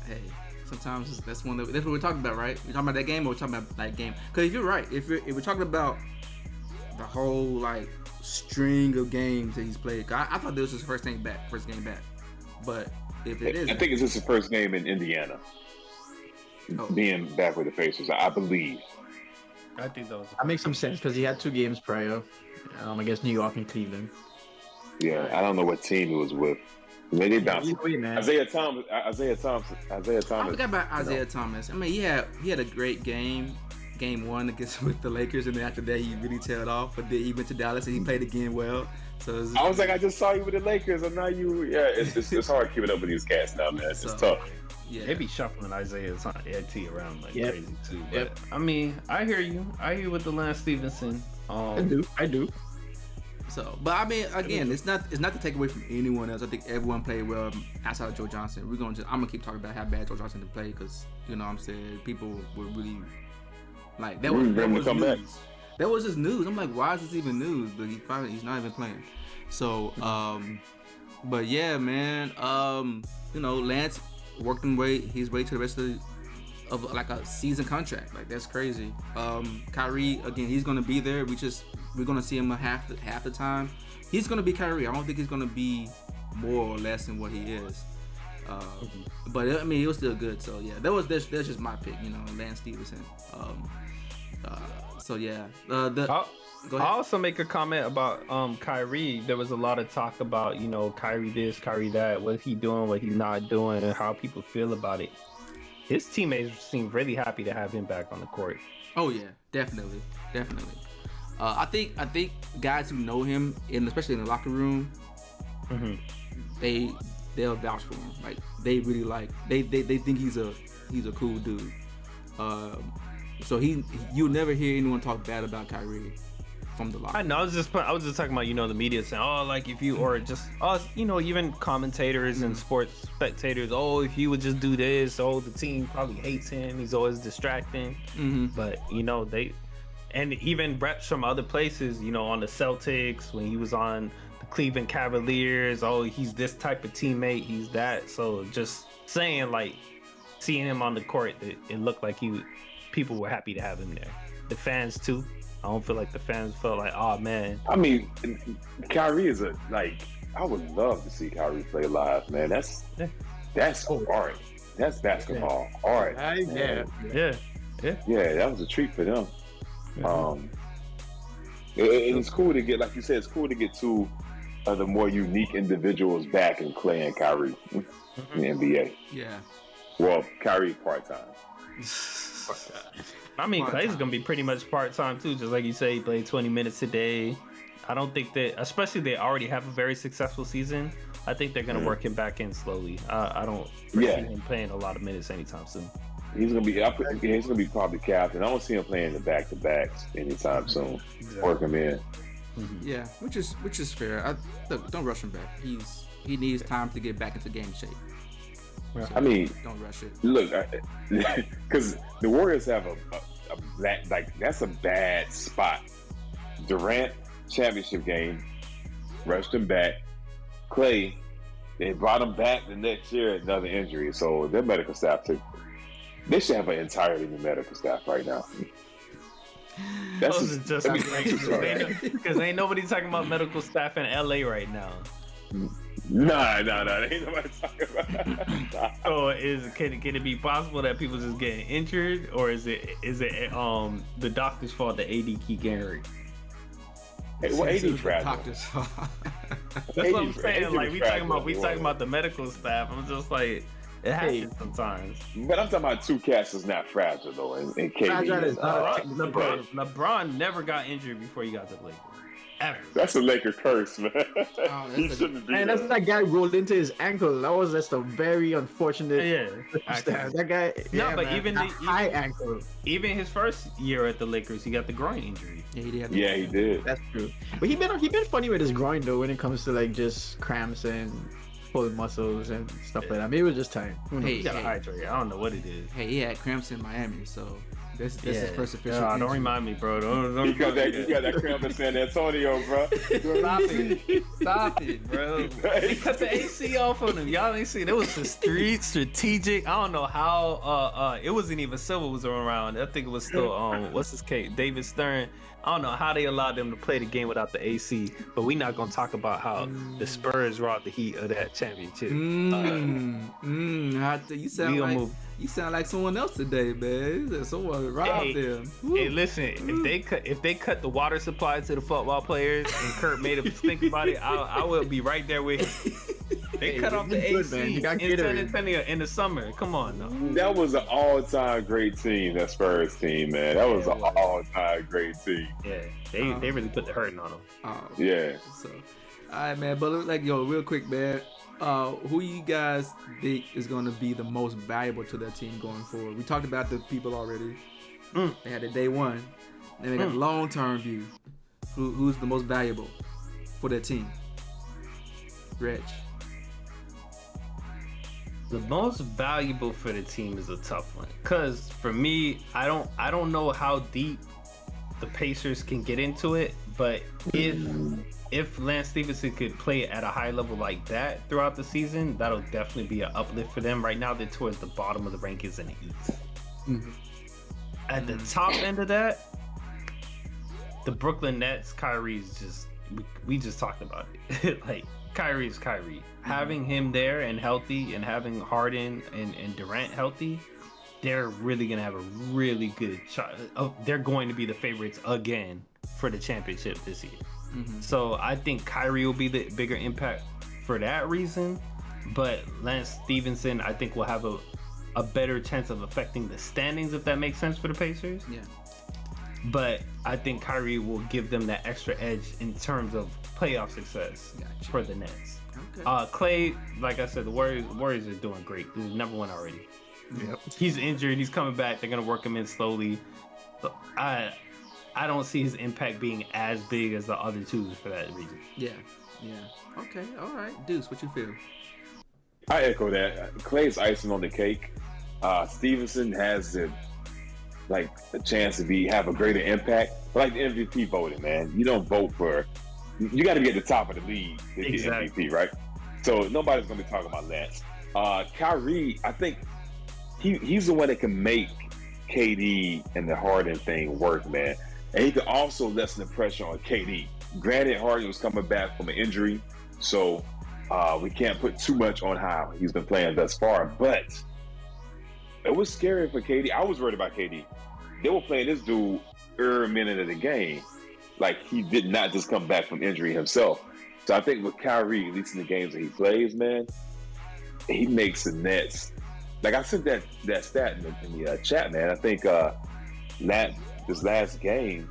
Hey, sometimes that's what we're talking about, right? We're talking about that game, or we're talking about that game. Because if you're right, if we're talking about the whole like string of games that he's played, I thought this was his first game back. But if it is, I think it's just his first game in Indiana. Being back with the Pacers, I believe. I think that makes some sense because he had 2 games prior, against New York and Cleveland. Yeah, I don't know what team he was with. Maybe they bounced. Isaiah Thomas. I forgot about Isaiah Thomas. I mean, he had a great game 1 against with the Lakers, and then after that he really tailed off. But then he went to Dallas and he played again well. So I was like, I just saw you with the Lakers, and now you. Yeah, it's hard keeping up with these cats now, man. It's tough. Yeah, they be shuffling Isaiah's LT around like crazy too. But I mean, I hear you with the Lance Stevenson. I do. So, but I mean, again, it's not to take away from anyone else. I think everyone played well outside of Joe Johnson. I'm gonna keep talking about how bad Joe Johnson did play because you know what I'm saying, people were really like that was news. That was just news. I'm like, why is this even news? But he's not even playing. So, but yeah, man, you know, Lance worked his way to the rest of like a season contract. Like that's crazy. Kyrie, again, he's gonna be there. We're gonna see him half the time. He's gonna be Kyrie. I don't think he's gonna be more or less than what he is. But I mean, it was still good. So yeah, that's just my pick. You know, Lance Stevenson. So yeah, go ahead. I'll also make a comment about Kyrie. There was a lot of talk about, you know, Kyrie this, Kyrie that, what he doing, what he's not doing, and how people feel about it. His teammates seem really happy to have him back on the court. Oh yeah, definitely. I think guys who know him, especially in the locker room, they'll vouch for him. Like they really they think he's a cool dude. So you'll never hear anyone talk bad about Kyrie from the locker. I know. I was just talking about, you know, the media saying, oh, like if you, or just us, you know, even commentators and sports spectators, oh, if he would just do this, oh, the team probably hates him, he's always distracting. But you know, and even reps from other places, you know, on the Celtics, when he was on the Cleveland Cavaliers, oh, he's this type of teammate, he's that. So just saying, like, seeing him on the court, it looked like people were happy to have him there. The fans too. I don't feel like the fans felt like, oh man. I mean, Kyrie is I would love to see Kyrie play live, man. That's art. That's basketball art. Yeah. Yeah, that was a treat for them. It's cool to get, like you said, it's cool to get 2 of the more unique individuals back in Klay and Kyrie in the NBA. Yeah. Well, Kyrie part-time. I mean, Klay's gonna be pretty much part-time too, just like you say, he played 20 minutes a day. I don't think that, especially they already have a very successful season, I think they're gonna work him back in slowly. I don't foresee him playing a lot of minutes anytime soon. He's gonna be probably captain. I don't see him playing the back-to-backs anytime soon. Exactly. Work him in. Yeah, which is fair. Look, don't rush him back. He needs time to get back into game shape. So I mean, don't rush it. Look, because the Warriors have a black, like, that's a bad spot. Durant championship game, rushed him back. Klay, they brought him back the next year, another injury. So their medical staff they should have an entirely new medical staff right now. Those are just because ain't nobody talking about medical staff in LA right now. Nah, ain't nobody talking about that. So can it be possible that people just getting injured, or is it the doctor's fault that AD keep getting hurt? Hey, well, AD fragile. Doctor's fault. That's what I'm saying. Like we talking about the medical staff. I'm just like, it happens sometimes. But I'm talking about two cats is not fragile though, and KD. Fragile is not LeBron never got injured before he got to the Lakers. Ever. That's a Laker curse, man. He that's shouldn't be. And that's that guy rolled into his ankle. That was just a very unfortunate. That guy. No, but man, even a high ankle. even his first year at the Lakers, he got the groin injury. Yeah, he did. Yeah, he did. That's true. But he been funny with his groin though when it comes to like just cramps and pulling muscles and stuff like that. Maybe it was just time. Hey, He got to hydrate. I don't know what it is. Hey, he had cramps in Miami, so this is his first official. Don't injury. remind me, bro. Don't You got that cramp in San Antonio, bro. Stop it, bro. They cut the AC off on him. Y'all ain't see. It was a strategic. I don't know how. It wasn't even Silver was around. I think it was still what's his case, David Stern. I don't know how they allowed them to play the game without the AC. But we not gonna talk about how the Spurs robbed the Heat of that championship. You sound like someone else today, man. Someone robbed them. Hey, listen, if they cut the water supply to the football players and Kurt made us think about it, I will be right there with him. They cut off the AC in San Antonio in the summer. Come on, no. That was an all-time great team, that Spurs team, man. That was an all-time great team. Yeah, they really put the hurting on them. Yeah. So, all right, man. But like, real quick, man. Who you guys think is going to be the most valuable to their team going forward? We talked about the people already. They had a day one. Then they got a long-term view. Who's the most valuable for their team? Reg. The most valuable for the team is a tough one, cause for me, I don't know how deep the Pacers can get into it, but if Lance Stevenson could play at a high level like that throughout the season, that'll definitely be an uplift for them. Right now, they're towards the bottom of the rankings in the East. At the top end of that, the Brooklyn Nets, Kyrie's just, we just talked about it. Like, Kyrie's Kyrie. Having him there and healthy, and having Harden and Durant healthy, they're really going to have a really good shot. They're going to be the favorites again for the championship this year. So I think Kyrie will be the bigger impact for that reason. But Lance Stevenson, I think, will have a better chance of affecting the standings, if that makes sense for the Pacers. Yeah. But I think Kyrie will give them that extra edge in terms of playoff success for the Nets. Okay. Klay, like I said, the Warriors are doing great. They're number one already. Yep. He's injured. He's coming back. They're gonna work him in slowly. So I don't see his impact being as big as the other two for that reason. Yeah. Okay. All right. Deuce, what you feel? I echo that. Klay's icing on the cake. Stevenson has the chance to have a greater impact. Like the MVP voting, man. You don't vote for. You got to be at the top of the league to get MVP, right? So nobody's gonna be talking about Lance. Kyrie, I think he's the one that can make KD and the Harden thing work, man. And he could also lessen the pressure on KD. Granted, Harden was coming back from an injury, so we can't put too much on how he's been playing thus far. But it was scary for KD. I was worried about KD. They were playing this dude every minute of the game. Like, he did not just come back from injury himself. So I think with Kyrie, at least in the games that he plays, man, he makes the Nets. Like I said that stat in the chat, man. I think this last game,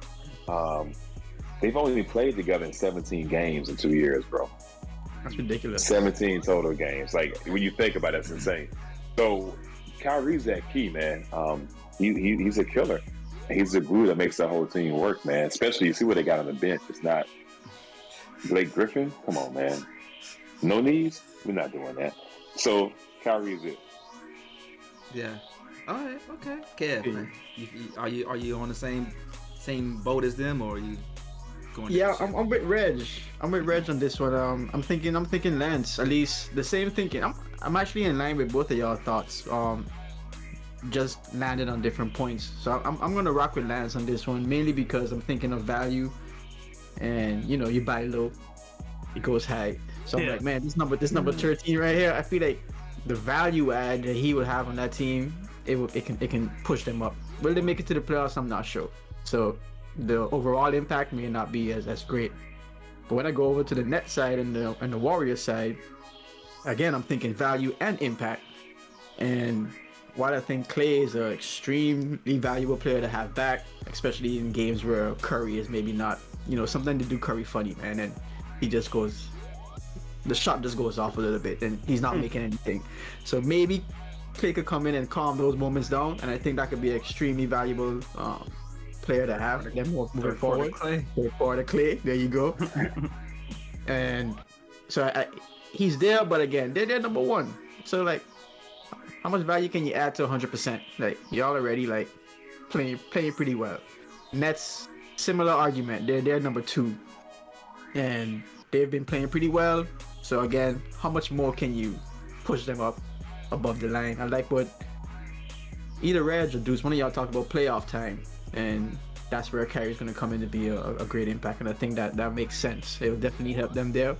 they've only played together in 17 games in 2 years, bro. That's ridiculous. 17 total games. Like when you think about it, that's insane. So Kyrie's that key, man. He's a killer. He's the glue that makes that whole team work, man. Especially you see what they got on the bench. It's not Blake Griffin. Come on, man. No knees. We're not doing that. So Kyrie's it. Yeah. All right. Okay. Kev, man, are you on the same boat as them, or are you going? Yeah, I'm with Reg. I'm with Reg on this one. I'm thinking Lance. At least the same thinking. I'm actually in line with both of y'all thoughts. Just landed on different points. So I'm gonna rock with Lance on this one, mainly because I'm thinking of value, and you buy low, it goes high. So I'm like, man, this number 13 right here. I feel like the value add that he would have on that team, it can push them up. Will they make it to the playoffs? I'm not sure. So the overall impact may not be as great. But when I go over to the net side and the Warriors side, again, I'm thinking value and impact. And while I think Klay is an extremely valuable player to have back, especially in games where Curry is maybe not, something to do Curry funny, man, and the shot just goes off a little bit and he's not making anything. So maybe Klay could come in and calm those moments down, and I think that could be an extremely valuable player to have again moving forward. Third quarter Klay, there you go. And so he's there, but again, they're number one. So like, how much value can you add to 100%? Like, y'all already like playing pretty well. Nets, similar argument. They're number two, and they've been playing pretty well. So again, how much more can you push them up above the line? I like what either Reg or Deuce, one of y'all talked about playoff time, and that's where Kyrie's going to come in to be a great impact. And I think that makes sense. It will definitely help them there.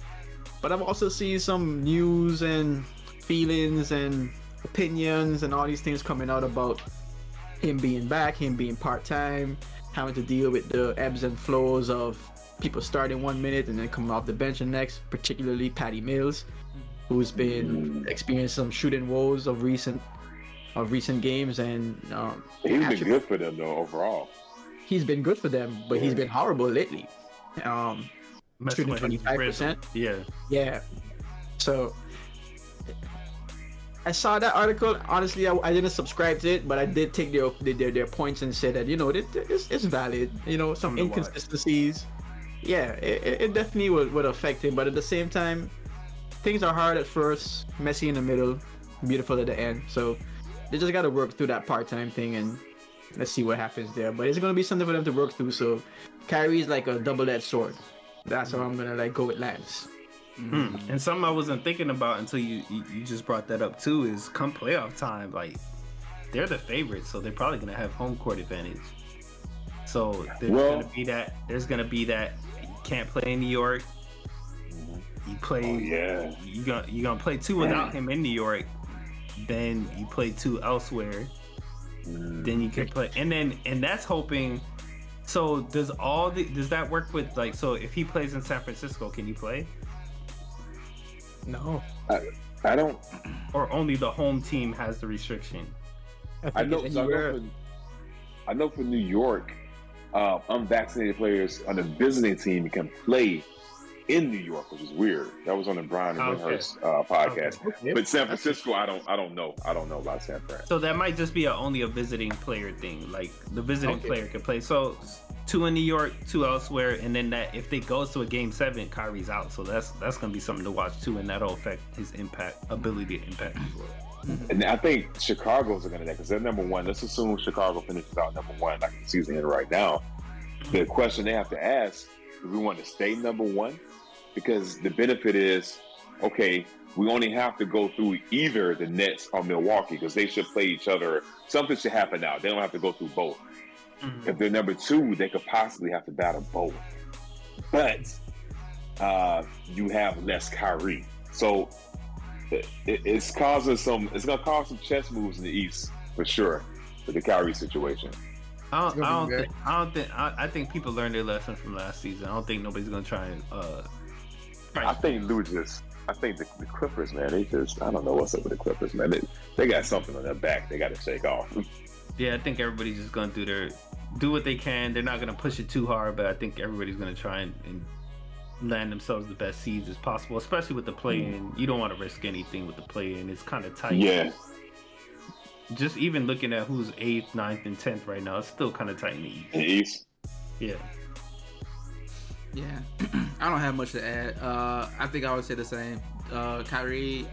But I've also seen some news and feelings and opinions and all these things coming out about him being back, him being part-time, having to deal with the ebbs and flows of people starting 1 minute and then coming off the bench the next, particularly Patty Mills, who's been experiencing some shooting woes of recent games. And he's been good for them though overall. He's been good for them, but he's been horrible lately. Shooting 25%. Yeah. So I saw that article. Honestly, I didn't subscribe to it, but I did take their points and said that it's valid. Some inconsistencies. Yeah, it definitely would affect him, but at the same time, things are hard at first, messy in the middle, beautiful at the end. So they just got to work through that part-time thing, and let's see what happens there. But it's gonna be something for them to work through. So Kyrie's like a double-edged sword. That's how I'm gonna go with Lance. And something I wasn't thinking about until you just brought that up too is come playoff time, like they're the favorites, so they're probably gonna have home court advantage. So there's gonna be that you can't play in New York. You play. You're gonna play two without him in New York. Then you play two elsewhere. Then you can play, and that's hoping. So does that work with like? So if he plays in San Francisco, can you play? No, I don't. Or only the home team has the restriction. I know for New York, unvaccinated players on the visiting team can play in New York, which is weird. That was on the Brian and Windhurst podcast. Okay. But San Francisco, I don't know. I don't know about San Fran. So that might just be only a visiting player thing. Like the visiting player can play. So 2 in New York, 2 elsewhere, and then that if it goes to a game 7, Kyrie's out. So that's gonna be something to watch too, and that'll affect his ability to impact as well. And I think Chicago's going to that because they're number one. Let's assume Chicago finishes out number one, like the season is right now. The question they have to ask: do we want to stay number one? Because the benefit is, okay, we only have to go through either the Nets or Milwaukee because they should play each other. Something should happen now. They don't have to go through both. If they're number 2, they could possibly have to battle both. But you have less Kyrie. So it's going to cause some chess moves in the East for sure with the Kyrie situation. I think people learned their lesson from last season. I don't think nobody's going to try and I think the Clippers, man, I don't know what's up with the Clippers, man. They got something on their back they got to shake off. Yeah, I think everybody's just going to do what they can. They're not going to push it too hard, but I think everybody's going to try and land themselves the best seeds as possible, especially with the play-in. You don't want to risk anything with the play-in. It's kind of tight. Yeah. Just even looking at who's 8th, 9th, and 10th right now, it's still kind of tight in the East. In the East? Yeah. Yeah, I don't have much to add. I think I would say the same. Kyrie,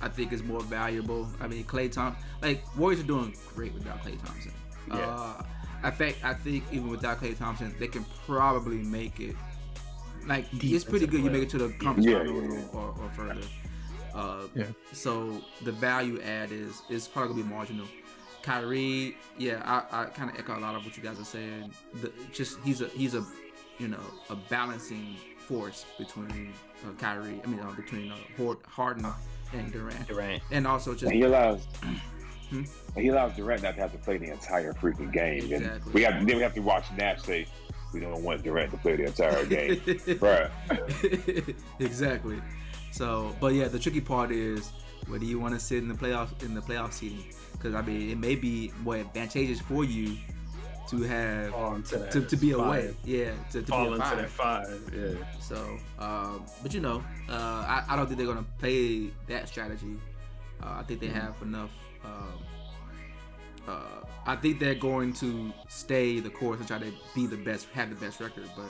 I think is more valuable. I mean, Klay Thompson, like Warriors are doing great without Klay Thompson. Yeah. I think even without Klay Thompson, they can probably make it. Like it's pretty good. You make it to the conference finals or further. So the value add is probably gonna be marginal. Kyrie, I kind of echo a lot of what you guys are saying. He's a a balancing force between Kyrie. I mean, between Harden and Durant. And also just he allows Durant not to have to play the entire freaking game. Exactly. And we have to watch Nash say we don't want Durant to play the entire game, bruh. Exactly. So, but yeah, the tricky part is whether you want to sit in the playoff seating, because I mean it may be more advantageous for you to have to be away, to fall be into that 5, yeah. So, but I don't think they're gonna play that strategy. I think they have enough. I think they're going to stay the course and try to be the best, have the best record. But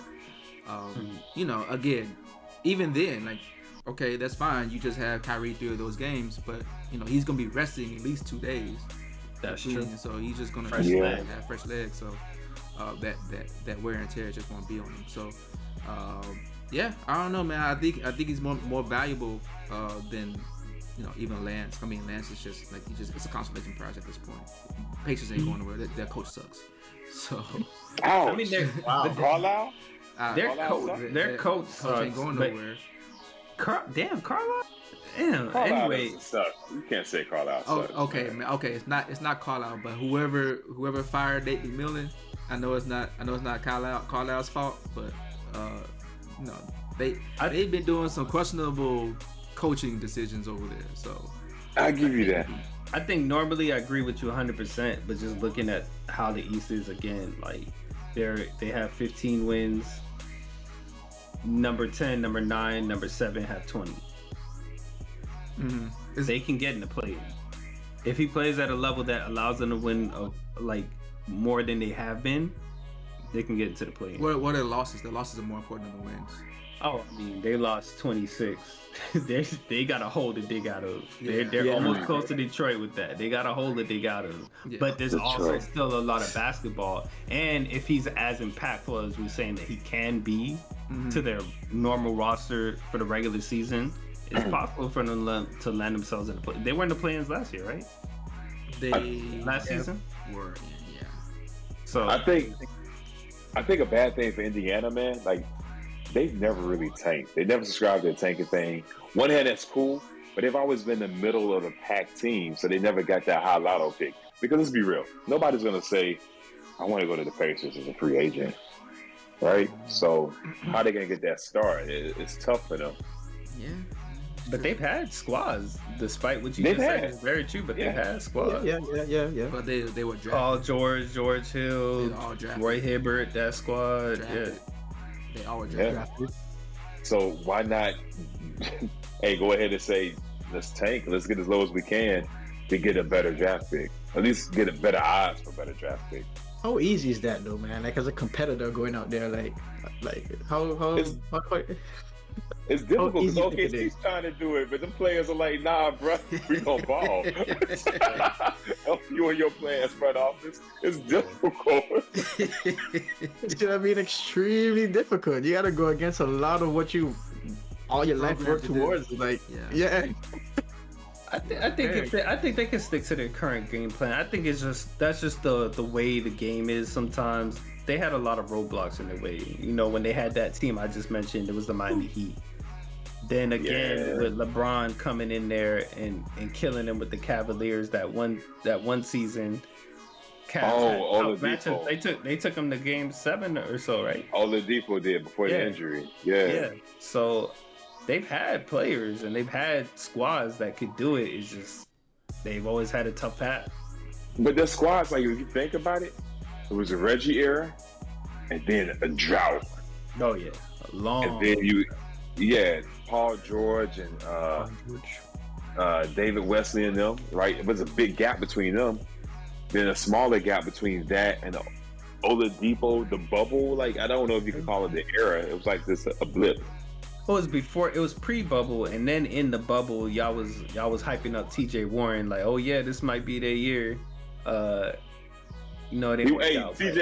again, even then, like, okay, that's fine. You just have Kyrie through those games, but he's gonna be resting at least 2 days. That's true. So he's just gonna have fresh legs. So that wear and tear just won't be on him. So I don't know, man. I think he's more valuable than even Lance. I mean, Lance is just like it's a consolation prize at this point. Pacers ain't going nowhere. Their coach sucks. So I mean, Carlisle. Their coach sucks, ain't going nowhere. Carlisle. Damn. Carlisle Anyway, suck. You can't say Carlisle sucks. Okay, man. Okay, it's not Carlisle, but whoever fired Nate McMillan, I know it's not Carlisle's fault, but they've been doing some questionable coaching decisions over there. So I give you that. I think normally I agree with you 100%, but just looking at how the East is again, like they have 15 wins. Number 10, number 9, number 7 have 20. Mm-hmm. They can get in the play. If he plays at a level that allows them to win like more than they have been, they can get into the play. What are the losses? The losses are more important than the wins. Oh, I mean, they lost 26. they got a hole to dig out of. They're almost close to Detroit with that. They got a hole to dig out of. Yeah. But there's also still a lot of basketball. And if he's as impactful as we're saying that he can be to their normal roster for the regular season, it's possible for them to land themselves in the play. They were in the play-ins last year, right? Last season were in, yeah. So I think a bad thing for Indiana, man, like they've never really tanked. They never subscribed to the tanking thing. One hand, that's cool, but they've always been the middle of the pack team, so they never got that high lotto pick. Because let's be real, nobody's gonna say, "I want to go to the Pacers as a free agent," right? So how are they gonna get that start? It's tough for them. Yeah. But they've had squads, despite what you just said. It's very true, but they've had squads. Yeah. But they were drafted. Paul George Hill, Roy Hibbert, that squad. Drafted. Yeah. They all were drafted. So why not, hey, go ahead and say, let's tank. Let's get as low as we can to get a better draft pick. At least get a better odds for a better draft pick. How easy is that though, man? Like as a competitor going out there, like how it's difficult because OKC's trying to do it, but the players are like, nah, bro, we gonna ball. Help you and your plans, front office. It's difficult. It's gonna be extremely difficult. You gotta go against a lot of what you all your life work towards. Like, yeah. I think they can stick to their current game plan. I think that's just the way the game is sometimes. They had a lot of roadblocks in their way. You know, when they had that team I just mentioned, it was the Miami Heat. Then again, with LeBron coming in there and killing them with the Cavaliers that one season. Oladipo. They took them to game 7 or so, right? Oladipo did before the injury. Yeah. So they've had players and they've had squads that could do it. It's just they've always had a tough path. But the squads, like if you think about it, it was a Reggie era, and then a drought. Oh yeah, a long. And then Paul George and David Wesley and them. Right, it was a big gap between them. Then a smaller gap between that and Oladipo, the bubble. Like I don't know if you can call it the era. It was like this a blip. It was pre-bubble, and then in the bubble, y'all was hyping up T.J. Warren like, oh yeah, this might be their year. TJ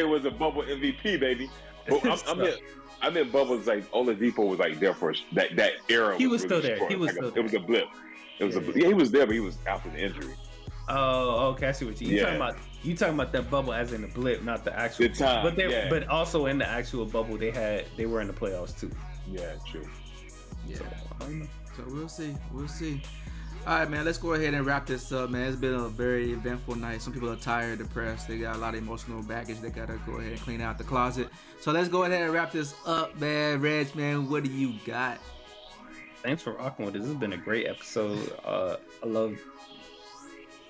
was a bubble MVP, baby. But I meant bubbles like Oladipo was like there for that era. He was still there. Short. He was still there. It was a blip. It was he was there, but he was after the injury. Oh, okay. I see what you talking about that bubble as in the blip, not the actual. The time, but also in the actual bubble, they were in the playoffs too. Yeah, true. Yeah. So we'll see. All right, man. Let's go ahead and wrap this up, man. It's been a very eventful night. Some people are tired, depressed. They got a lot of emotional baggage. They gotta go ahead and clean out the closet. So let's go ahead and wrap this up, man. Reg, man, what do you got? Thanks for rocking with us. This has been a great episode. I love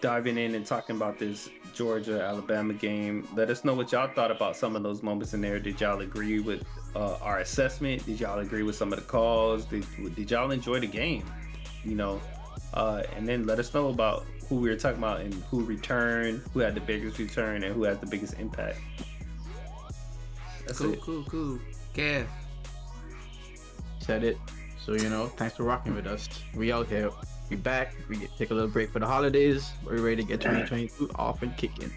diving in and talking about this Georgia-Alabama game. Let us know what y'all thought about some of those moments in there. Did y'all agree with our assessment? Did y'all agree with some of the calls? Did y'all enjoy the game? And then let us know about who we were talking about and who returned, who had the biggest return, and who has the biggest impact. That's it. Cool. Kev. Said it. So, thanks for rocking with us. We out here. We back. Take a little break for the holidays. We're ready to get 2022 off and kicking.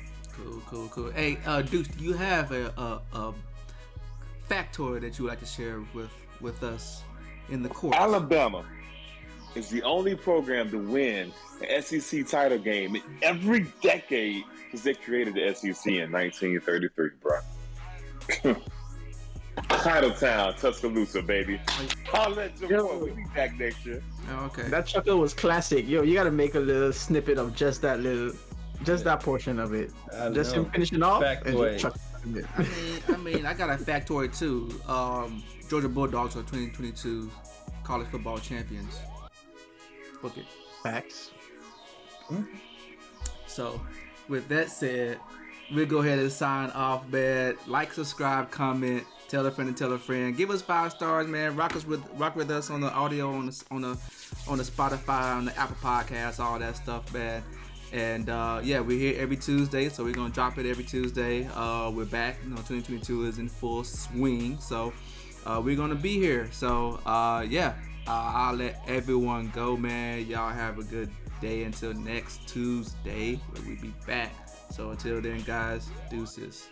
Cool. Hey, Deuce, do you have a factoid that you would like to share with us in the court? Alabama is the only program to win the SEC title game in every decade since they created the SEC in 1933, bro. Titletown, Tuscaloosa, baby. I'll let you know. We'll be back next year. Oh, okay. That chuckle was classic. Yo, you gotta make a little snippet of just that portion of it. Just him finishing off and just chuckle. I mean, I got a factoid too. Georgia Bulldogs are 2022 college football champions. Book it. Facts. So, with that said, we'll go ahead and sign off, man. Like, subscribe, comment, tell a friend and tell a friend. Give us 5 stars, man. Rock with us on the audio, on the Spotify, on the Apple Podcasts, all that stuff, man. And we're here every Tuesday, so we're gonna drop it every Tuesday. We're back. 2022 is in full swing, so we're gonna be here. So I'll let everyone go, man. Y'all have a good day until next Tuesday, where we be back. So until then, guys, deuces.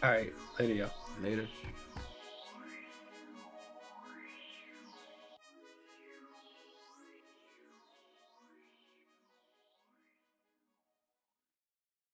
All right, later, y'all. Later.